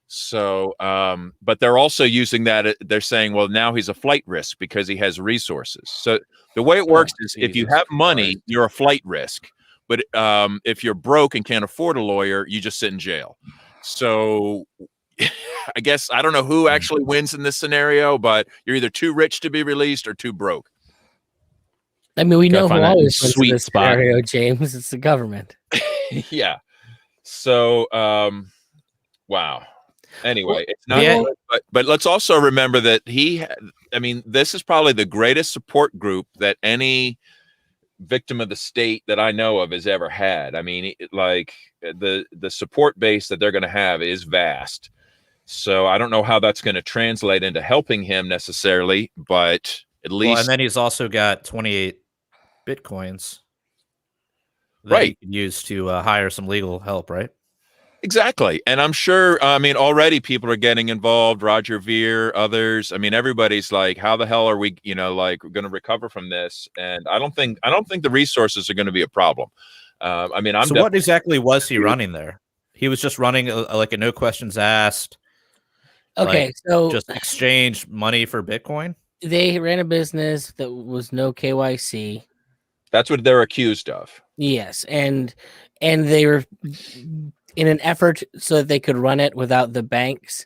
So, but they're also using that. They're saying, well, now he's a flight risk because he has resources. So the way it works is if you have money, you're a flight risk. But if you're broke and can't afford a lawyer, you just sit in jail. So I guess I don't know who actually wins in this scenario, but you're either too rich to be released or too broke.
I mean, we know who always wins in this
spot.
scenario, James. It's the government.
Yeah. So, wow. Anyway, it's not. But let's also remember that this is probably the greatest support group that any victim of the state that I know of has ever had. I mean, the support base that they're going to have is vast. So I don't know how that's going to translate into helping him necessarily, but at least.
Well, and then he's also got 28 Bitcoins that he can use to hire some legal help, right?
Exactly. And I'm sure, already people are getting involved, Roger Ver, others. I mean, everybody's like, how the hell are we, going to recover from this? And I don't think the resources are going to be a problem. So
what exactly was he running there? He was just running a no questions asked.
Okay. So
just exchange money for Bitcoin.
They ran a business that was no KYC.
That's what they're accused of.
Yes. And they were in an effort so that they could run it without the bank's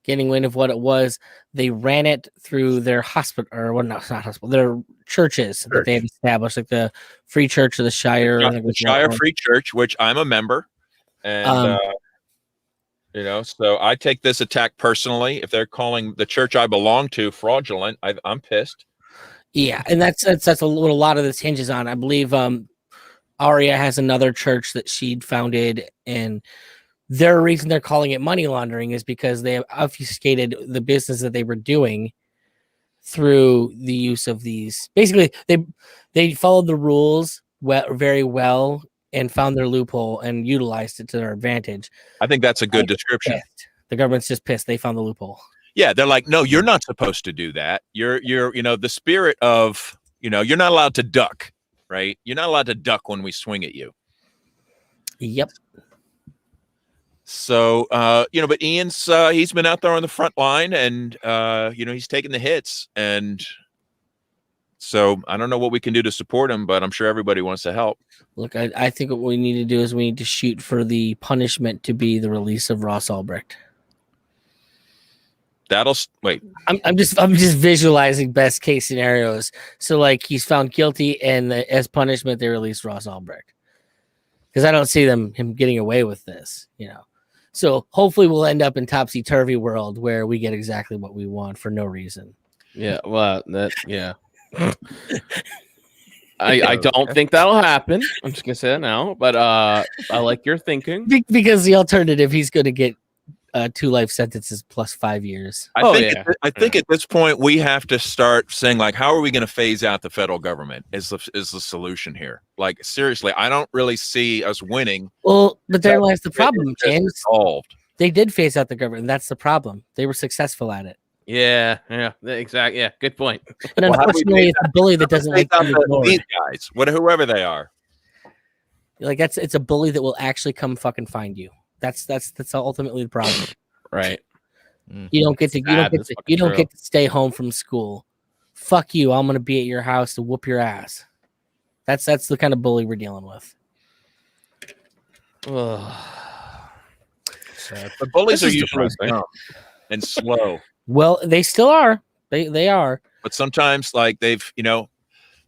getting wind of what it was, they ran it through their hospital, or well, no, it's not hospital, their churches that they have established, like the Free Church of the Shire.
The Shire Free Church, which I'm a member. And, so I take this attack personally. If they're calling the church I belong to fraudulent, I'm pissed.
Yeah, and that's what a lot of this hinges on. I believe Aria has another church that she'd founded, and their reason they're calling it money laundering is because they have obfuscated the business that they were doing through the use of these. Basically, they followed the rules very well and found their loophole and utilized it to their advantage.
I think that's a good description.
Pissed. The government's just pissed. They found the loophole.
Yeah, they're like, no, you're not supposed to do that. You're the spirit of, you're not allowed to duck, right? You're not allowed to duck when we swing at you.
Yep.
So, but Ian's, he's been out there on the front line and, he's taking the hits. And so I don't know what we can do to support him, but I'm sure everybody wants to help.
Look, I think what we need to do is we need to shoot for the punishment to be the release of Ross Ulbricht.
Wait.
I'm just visualizing best case scenarios. So like he's found guilty, and as punishment they release Ross Ulbricht, because I don't see him getting away with this. So hopefully we'll end up in topsy-turvy world where we get exactly what we want for no reason.
Yeah, well, I don't think that'll happen. I'm just gonna say that now, but I like your thinking,
because the alternative, he's going to get 2 life sentences plus 5 years.
I think at this point we have to start saying, like, how are we going to phase out the federal government? Is the solution here? Like, seriously, I don't really see us winning.
Well, but there lies the problem, James.
Solved.
They did phase out the government, and that's the problem. They were successful at it.
Yeah, exactly. Yeah, good point.
But unfortunately, it's a bully that doesn't like
these guys, whoever they are.
Like it's a bully that will actually come fucking find you. That's ultimately the problem.
Right.
You don't get to stay home from school. Fuck you. I'm gonna be at your house to whoop your ass. That's the kind of bully we're dealing with.
But bullies are usually dumb and slow.
Well, they still are. They are.
But sometimes, like, they're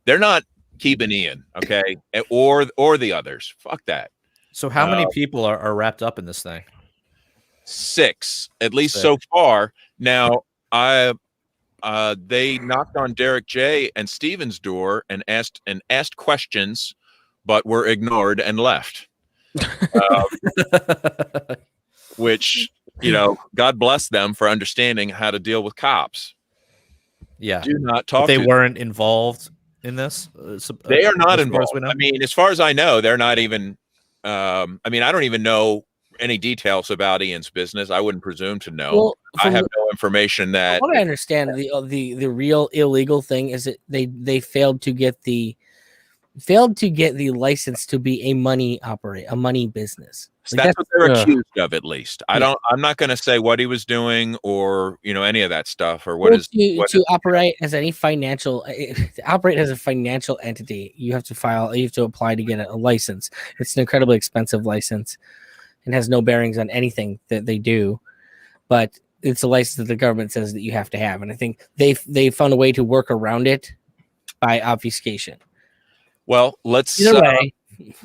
not keeping Ian, okay, or the others. Fuck that.
So how many people are wrapped up in this thing?
6, at least so far. Now, they knocked on Derek J. and Steven's door and asked questions, but were ignored and left. Which, God bless them for understanding how to deal with cops.
Yeah.
Do not talk.
They weren't involved in this.
They are not involved. I mean, as far as I know, they're not even. I don't even know any details about Ian's business. I wouldn't presume to know.
Well,
I have no information that.
What I understand, the real illegal thing is that they failed to get the license to be a money business.
Like that's what they're accused of, at least. I'm not going to say what he was doing or any of that stuff or
to operate as any financial to operate as a financial entity. You have to apply to get a license. It's an incredibly expensive license and has no bearings on anything that they do, but it's a license that the government says that you have to have. And I think they found a way to work around it by obfuscation.
Well, let's.
Either way.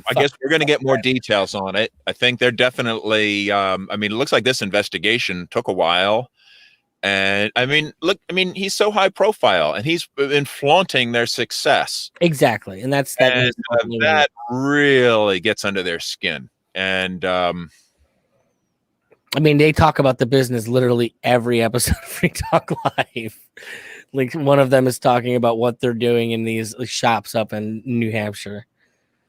I guess we're going to get more details on it. I think they're definitely. It looks like this investigation took a while, and he's so high profile, and he's been flaunting their success.
Exactly, and
that really gets under their skin. And
they talk about the business literally every episode of Free Talk Live. Like one of them is talking about what they're doing in these shops up in New Hampshire.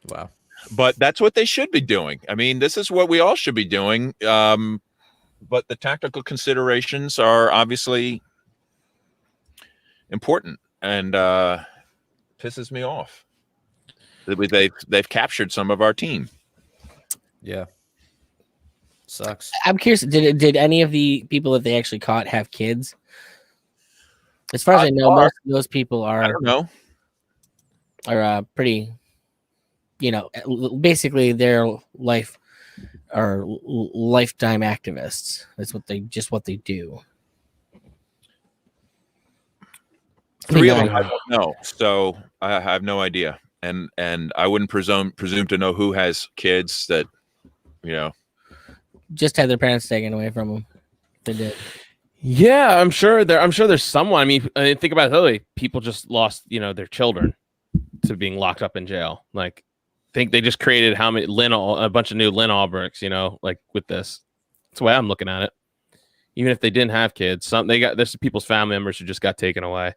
Wow.
But that's what they should be doing. This is what we all should be doing. But the tactical considerations are obviously important and pisses me off. They've captured some of our team.
Yeah. Sucks.
I'm curious, did any of the people that they actually caught have kids? As far as I know, most of those people are
I don't know.
Are pretty basically their life are lifetime activists. That's what they do.
3 of them.
I don't know. So I have no idea. And I wouldn't presume to know who has kids that,
just had their parents taken away from them. They did.
Yeah, I'm sure there's someone. I mean, think about it. Literally, people just lost, their children to being locked up in jail. Like, think they just created a bunch of new Lynn Albricks, like with this. That's the way I'm looking at it. Even if they didn't have kids, there's people's family members who just got taken away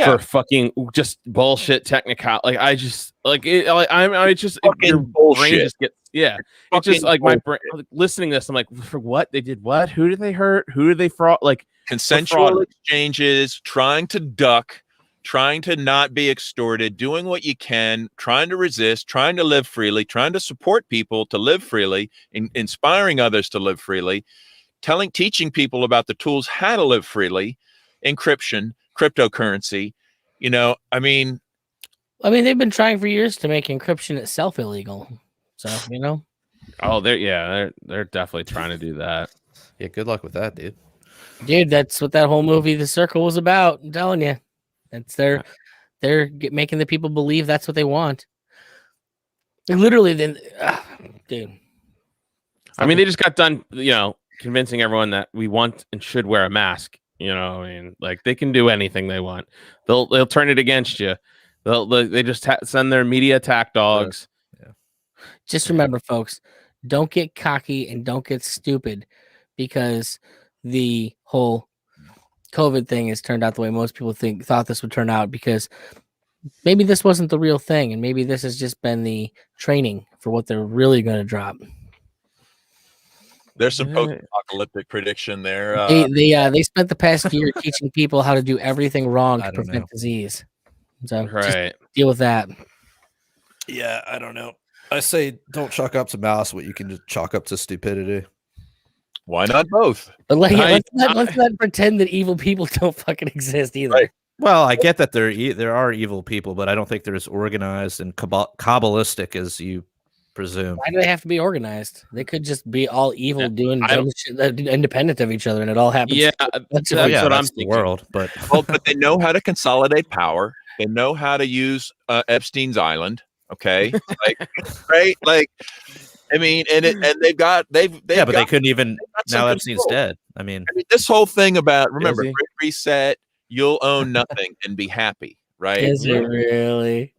for fucking just bullshit technical. Like I just your
bullshit.
brain just gets It's just like my brain listening to this. I'm like, for what they did? What? Who did they hurt? Who did they fraud? Like
consensual exchanges, trying to duck, trying to not be extorted, doing what you can, trying to resist, trying to live freely, trying to support people to live freely, inspiring others to live freely. Teaching people about the tools how to live freely, encryption, cryptocurrency. I mean,
they've been trying for years to make encryption itself illegal. So,
Oh, they're definitely trying to do that.
Yeah, good luck with that, dude.
Dude, that's what that whole movie, The Circle, was about. I'm telling you, they're making the people believe that's what they want. Literally, then, dude.
I mean, they just got done, convincing everyone that we want and should wear a mask. Like they can do anything they want. They'll turn it against you. They just send their media attack dogs.
Yeah. Just remember, folks, don't get cocky and don't get stupid, because the whole COVID thing has turned out the way most people thought this would turn out, because maybe this wasn't the real thing, and maybe this has just been the training for what they're really going to drop.
There's some post-apocalyptic prediction there.
They spent the past year teaching people how to do everything wrong to prevent disease. So just deal with that.
Yeah, I don't know. I say don't chalk up to malice what you can just chalk up to stupidity.
Why not both?
But let's not pretend that evil people don't fucking exist either.
Right.
Well, I get that there are evil people, but I don't think they're as organized and kabbalistic as you presume.
Why do they have to be organized? They could just be all evil, doing dumb shit, independent of each other, and it all happens.
Yeah, that's what I'm thinking.
World, but
but they know how to consolidate power. They know how to use Epstein's Island. Okay, right? Like, I mean, and they've but they
couldn't even. Now Epstein's dead. I mean,
this whole thing about Great Reset. You'll own nothing and be happy. Right?
Is it really?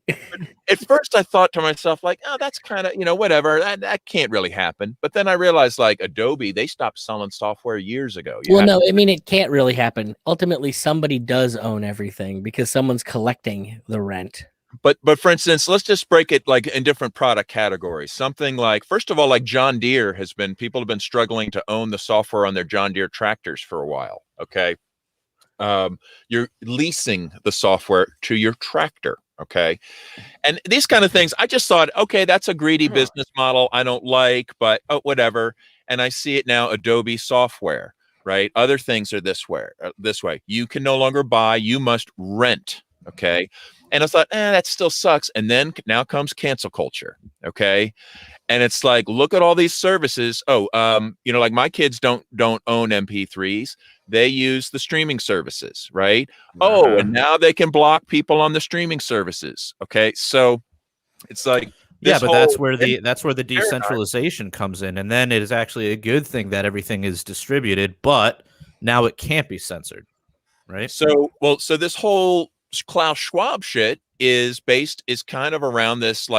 At first, I thought to myself, like, oh, that's kind of, whatever. That can't really happen. But then I realized, like, Adobe, they stopped selling software years ago.
It can't really happen. Ultimately, somebody does own everything because someone's collecting the rent.
But for instance, let's just break it like in different product categories. Something like, first of all, like John Deere people have been struggling to own the software on their John Deere tractors for a while. Okay. You're leasing the software to your tractor. Okay. And these kind of things, I just thought, okay, that's a greedy business model I don't like, but whatever. And I see it now, Adobe software, right? Other things are this way. You can no longer buy, you must rent. Okay. And I thought, that still sucks. And then now comes cancel culture. Okay. And it's like, look at all these services. Like my kids don't own MP3s. They use the streaming services, right? And now they can block people on the streaming services. Okay. So it's like,
but that's where the decentralization comes in. And then it is actually a good thing that everything is distributed, but now it can't be censored. Right.
So this whole Klaus Schwab shit is kind of around this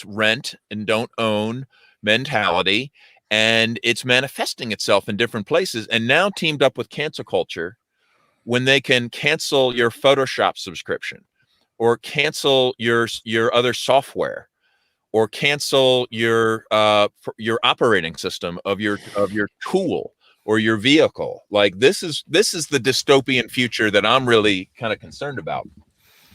rent and don't own mentality, and it's manifesting itself in different places, and now teamed up with cancel culture, when they can cancel your Photoshop subscription or cancel your other software or cancel your operating system of your tool or your vehicle. Like this is the dystopian future that I'm really kind of concerned about.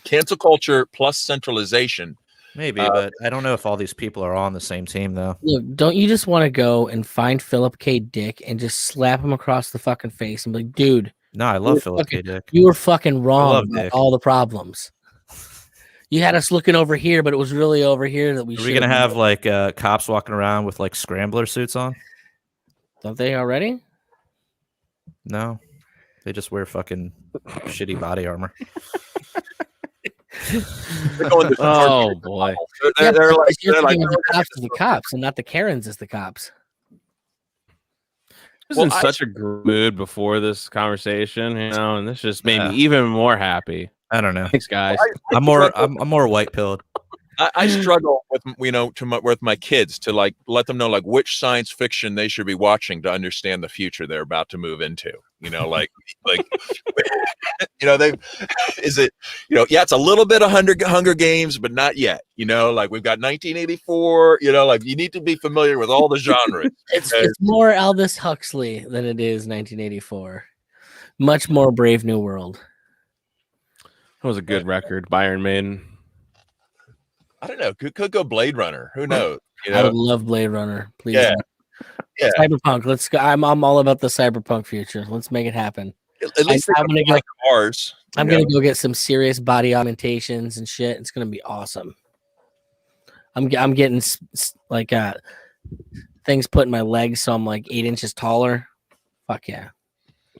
Cancel culture plus centralization.
Maybe, but I don't know if all these people are all on the same team, though.
Look, don't you just want to go and find Philip K. Dick and just slap him across the fucking face and be like, dude?
No, I love Philip K. Dick.
You were fucking wrong about all the problems. You had us looking over here, but it was really over here that we should.
Are we gonna have like cops walking around with like scrambler suits on?
Don't they already?
No, they just wear fucking shitty body armor.
going
Oh boy.
They're like the cops are the cops and not the Karens as the cops.
I was in such a good mood before this conversation, and this just made me even more happy.
I don't know.
Thanks, guys.
I'm more white pilled.
I struggle with with my kids to like let them know like which science fiction they should be watching to understand the future they're about to move into. Like it's a little bit of Hunger Games, but not yet. Like we've got 1984. Like you need to be familiar with all the genres.
It's more Aldous Huxley than it is 1984. Much more Brave New World.
That was a good record by Iron Maiden.
I don't know. Could go Blade Runner. Who knows?
I would love Blade Runner. Please.
Yeah.
Cyberpunk. Let's go. I'm all about the cyberpunk future. Let's make it happen.
At least I'm gonna go cars.
I'm gonna go get some serious body augmentations and shit. It's gonna be awesome. I'm getting like things put in my legs, so I'm like 8 inches taller. Fuck yeah.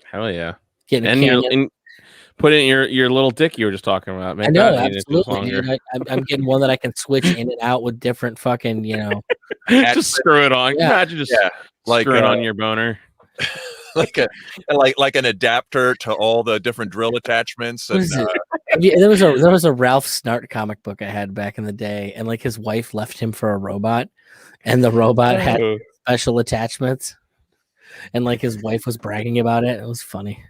Hell yeah.
Getting
put in your little dick you were just talking about.
I know, absolutely. Dude. I'm getting one that I can switch in and out with different fucking,
just screw it on.
Yeah.
Imagine just screw it on your boner.
like an adapter to all the different drill attachments. And,
there was a Ralph Snart comic book I had back in the day, and like his wife left him for a robot, and the robot had special attachments, and like his wife was bragging about it. It was funny.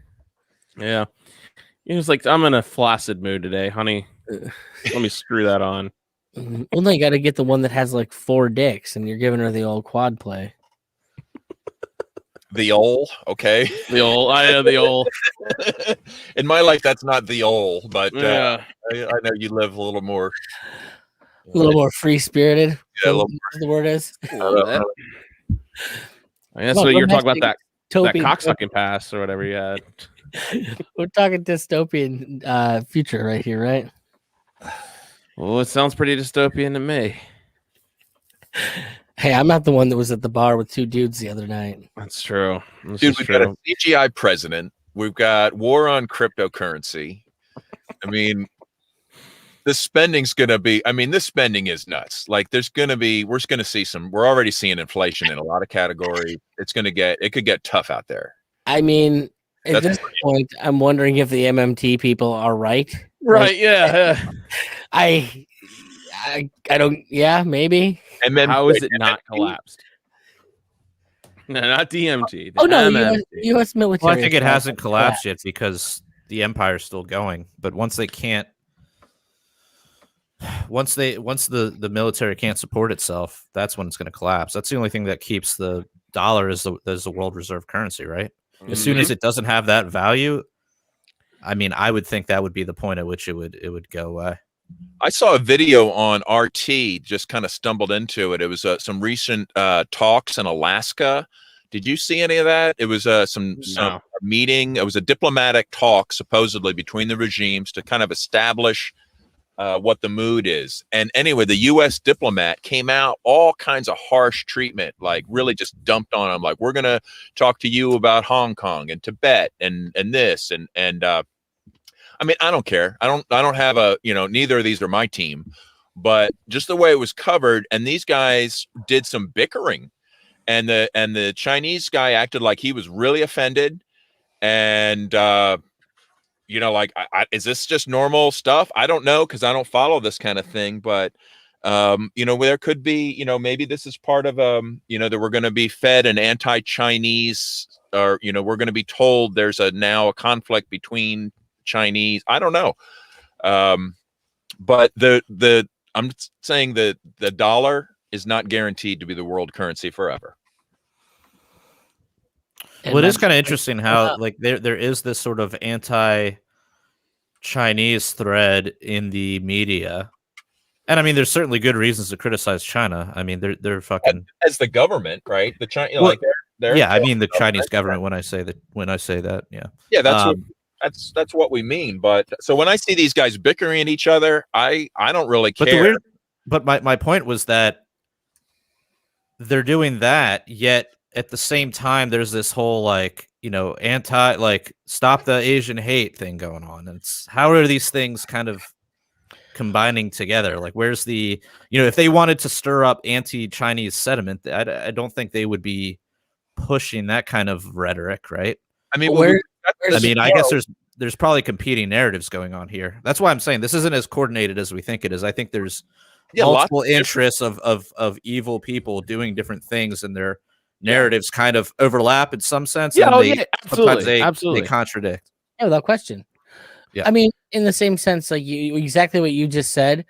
Yeah. He was like, I'm in a flaccid mood today, honey. Let me screw that on.
Well, no, you got to get the one that has like 4 dicks, and you're giving her the old quad play.
The old, okay.
The old.
In my life, that's not the old, but I know you live a little more.
A little more free spirited.
Yeah,
the word is.
That's what you're talking about, that cocksucking pass or whatever you had.
We're talking dystopian future right here, right?
Well, it sounds pretty dystopian to me.
Hey, I'm not the one that was at the bar with 2 dudes the other night.
That's true.
Dude, we've got a CGI president. We've got war on cryptocurrency. I mean, this spending's going to be, this spending is nuts. Like we're going to see we're already seeing inflation in a lot of categories. It could get tough out there.
I mean, at this point, I'm wondering if the MMT people are right.
Right, yeah.
I don't, maybe.
And then
how is it not collapsed? No, not DMT.
Oh, no, U.S. military.
Well, I think it hasn't collapsed yet because the empire's still going. But once the military can't support itself, that's when it's going to collapse. That's the only thing that keeps the dollar as the world reserve currency, right? As soon as it doesn't have that value, I would think that would be the point at which it would go away.
I saw a video on RT, just kind of stumbled into it. It was some recent talks in Alaska. Did you see any of that? It was some meeting. It was a diplomatic talk, supposedly, between the regimes to kind of establish what the mood is. And anyway, the U.S. diplomat came out, all kinds of harsh treatment, like really just dumped on them. Like, we're going to talk to you about Hong Kong and Tibet and this. I don't care. I don't have neither of these are my team, but just the way it was covered. And these guys did some bickering, and the Chinese guy acted like he was really offended. And, is this just normal stuff? I don't know, because I don't follow this kind of thing, but, there could be, maybe this is part of, that we're going to be fed an anti-Chinese, or, we're going to be told there's now a conflict between Chinese. I don't know. But I'm saying that the dollar is not guaranteed to be the world currency forever.
Well, it is kind of interesting how there is this sort of anti-Chinese thread in the media, and there's certainly good reasons to criticize China. They're fucking
as the government, right? The China,
they're the Chinese government. When I say that,
that's what we mean. But so when I see these guys bickering at each other, I don't really care.
But my point was that they're doing that, yet at the same time, there's this whole stop the Asian hate thing going on. And how are these things kind of combining together? Like, where's the, if they wanted to stir up anti-Chinese sentiment, I don't think they would be pushing that kind of rhetoric, right?
I mean,
I guess there's probably competing narratives going on here. That's why I'm saying this isn't as coordinated as we think it is. I think there's multiple interests of evil people doing different things, and their narratives kind of overlap in some sense.
Yeah,
absolutely.
Absolutely.
They contradict.
Yeah, without question.
Yeah.
I mean, in the same sense, like you exactly what you just said.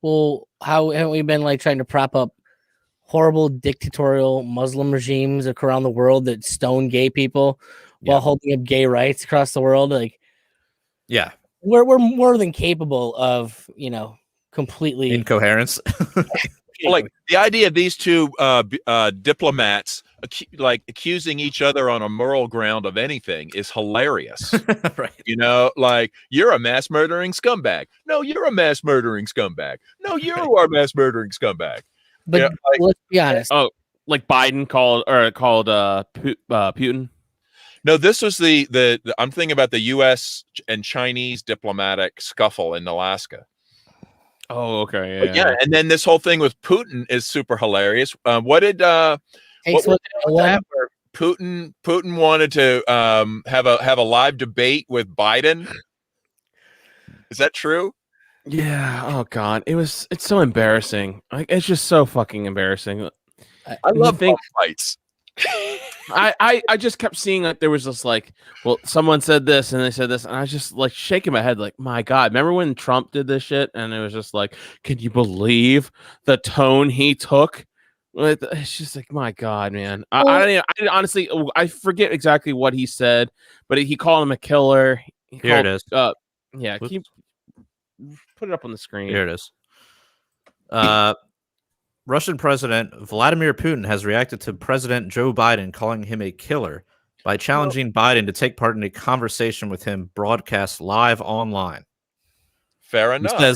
Well, how haven't we been like trying to prop up horrible dictatorial Muslim regimes around the world that stone gay people while holding up gay rights across the world? Like,
yeah,
we're more than capable of, completely
incoherence.
Like the idea of these two diplomats accusing each other on a moral ground of anything is hilarious.
Right.
Like, you're a mass murdering scumbag. No, you're a mass murdering scumbag. No, you are a mass murdering scumbag.
But let's be honest.
Oh, like Biden called Putin.
No, this was the I'm thinking about the U.S. and Chinese diplomatic scuffle in Alaska.
Oh, okay,
yeah. And then this whole thing with Putin is super hilarious. What did Putin wanted to have a live debate with Biden? Is that true?
Yeah. Oh God, it's so embarrassing. Like, it's just so fucking embarrassing.
I love fights.
I just kept seeing that there was this like, well, someone said this and they said this, and I was just like shaking my head, like, my God, remember when Trump did this shit? And it was just like, can you believe the tone he took? It's just like, my God, man. I honestly, I forget exactly what he said, but he called him a killer.
Here it is.
Yeah, put it up on the screen.
Here it is. Russian President Vladimir Putin has reacted to President Joe Biden calling him a killer by challenging Biden to take part in a conversation with him broadcast live online.
Fair enough.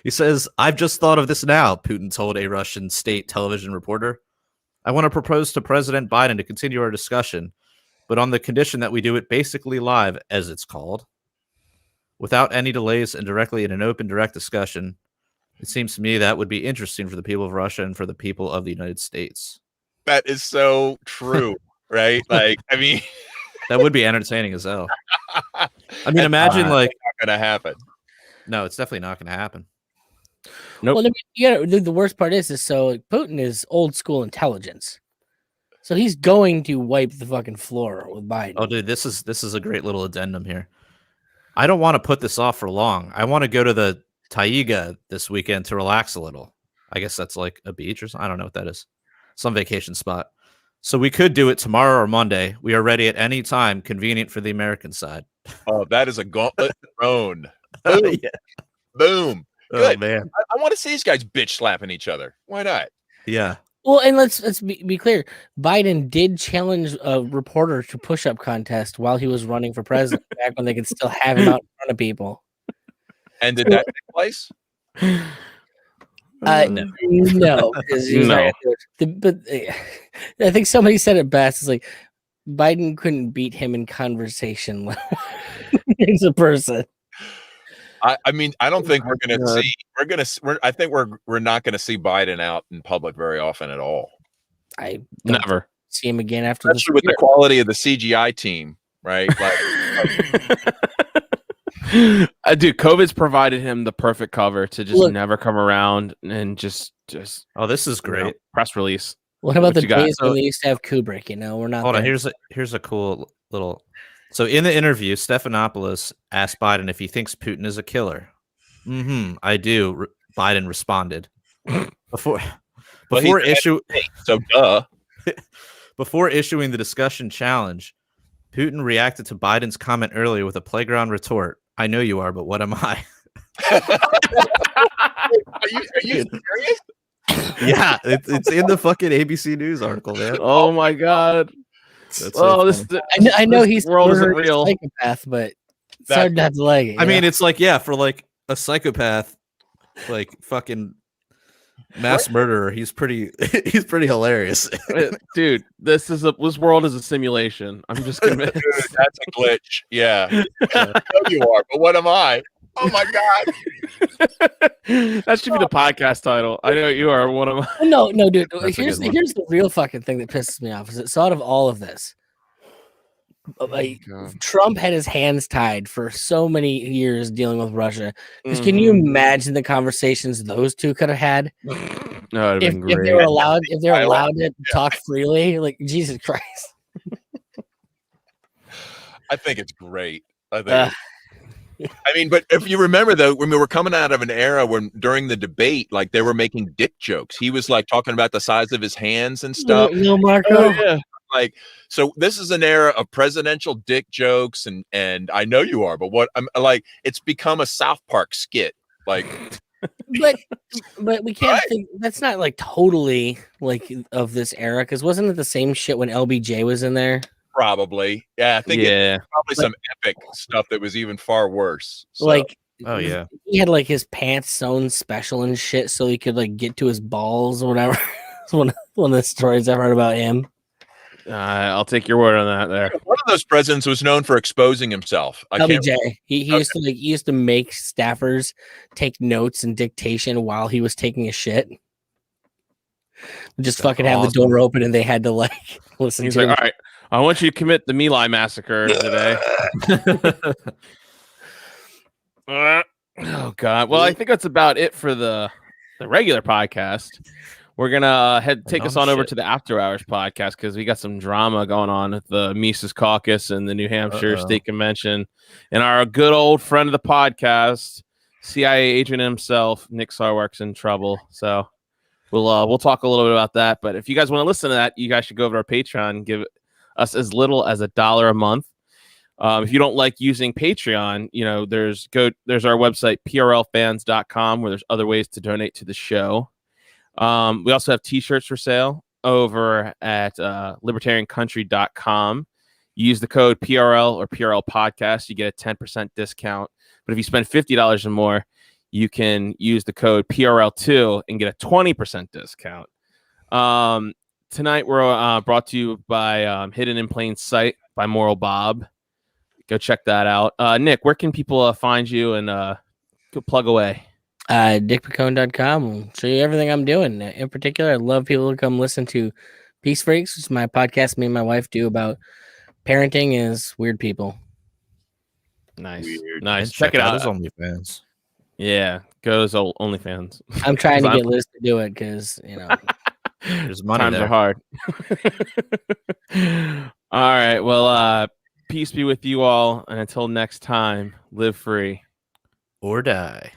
He says, I've just thought of this now, Putin told a Russian state television reporter. I want to propose to President Biden to continue our discussion, but on the condition that we do it basically live, as it's called, without any delays and directly in an open, direct discussion. It seems to me that would be interesting for the people of Russia and for the people of the United States.
That is so true, right? Like, I mean,
that would be entertaining as hell. I mean, imagine like
not going to happen.
No, it's definitely not going to happen.
Nope.
Well, I mean, the worst part is so like, Putin is old school intelligence, so he's going to wipe the fucking floor with Biden.
Oh, dude, this is a great little addendum here. I don't want to put this off for long. I want to go to the Taiga this weekend to relax a little. I guess that's like a beach or something. I don't know what that is. Some vacation spot. So we could do it tomorrow or Monday. We are ready at any time, convenient for the American side.
Oh, that is a gauntlet thrown. Boom.
Yeah.
Boom. Good.
Oh, man.
I want to see these guys bitch slapping each other. Why not?
Yeah.
Well, and let's be clear. Biden did challenge a reporter to push-up contest while he was running for president back when they could still have him out in front of people.
And did that take place?
No, because
No.
But I think somebody said it best. It's like Biden couldn't beat him in conversation as a person.
I mean, I don't think we're going to see. I think we're not going to see Biden out in public very often at all.
I don't
Never
see him again after
Especially with the quality of the CGI team, right?
Dude, COVID's provided him the perfect cover to just never come around and just.
Oh, this is great.
Press release.
What about the
you got?
days when they used to have Kubrick? We're not.
Hold on.
there.
Here's a cool little. So in the interview, Stephanopoulos asked Biden if he thinks Putin is a killer. I do. Biden responded before issuing the discussion challenge. Putin reacted to Biden's comment earlier with a playground retort. I know you are, but what am I?
Are you serious?
Yeah, it's in the fucking ABC News article, man.
Oh my God.
I know he's
world isn't
a
real.
psychopath, but it's hard not to like it.
I mean, it's like, for like a psychopath, like fucking mass murderer. He's pretty hilarious,
dude. This world is a simulation. I'm just convinced.
Dude, that's a glitch. Yeah, I know you are, but what am I? Oh my God.
That should be the podcast title. I know you are one of my.
No, dude.
That's a
Here's
good one.
the real fucking thing that pisses me off. Is that so out of all of this, like Trump had his hands tied for so many years dealing with Russia. Because can you imagine the conversations those two could have had
No,
if they were allowed to talk freely? Like Jesus Christ.
I think it's great. I mean, but if you remember though, when we were coming out of an era when during the debate, like they were making dick jokes. He was like talking about the size of his hands and stuff.
Marco.
Oh, yeah.
Like, so this is an era of presidential dick jokes, and I know you are, but what I'm like, it's become a South Park skit. Like,
but we can't think that's not like totally like of this era, because wasn't it the same shit when LBJ was in there?
Probably, yeah. I think it's probably some epic stuff that was even far worse. So.
Like,
oh yeah,
he had like his pants sewn special and shit, so he could like get to his balls or whatever. It's one of the stories I've heard about him.
I'll take your word on that. There,
one of those presidents was known for exposing himself.
LBJ. He used to make staffers take notes and dictation while he was taking a shit. Just fucking have the door open, and they had to like listen.
He's
to
like, all right, I want you to commit the My Lai massacre today. Oh God. Well, I think that's about it for the regular podcast. We're gonna take us on over to the After Hours podcast because we got some drama going on at the Mises Caucus and the New Hampshire State Convention, and our good old friend of the podcast, CIA agent himself, Nick Sarwark's in trouble. So we'll talk a little bit about that. But if you guys want to listen to that, you guys should go over to our Patreon and give us as little as $1 a month. If you don't like using Patreon, there's our website prlfans.com where there's other ways to donate to the show. We also have t-shirts for sale over at libertariancountry.com. You use the code PRL or PRL Podcast, you get a 10% discount. But if you spend $50 or more, you can use the code PRL2 and get a 20% discount. Tonight we're brought to you by Hidden in Plain Sight by Moral Bob. Go check that out. Nick, where can people find you and go plug away?
DickPicone.com will show you everything I'm doing. In particular, I'd love people to come listen to Peace Freaks, which is my podcast me and my wife do about parenting as weird people.
Nice. Check it out.
His OnlyFans.
Yeah, goes OnlyFans.
I'm trying to get Liz to do it because,
there's money
times
there.
are hard. All right. Well, peace be with you all. And until next time, live free
or die.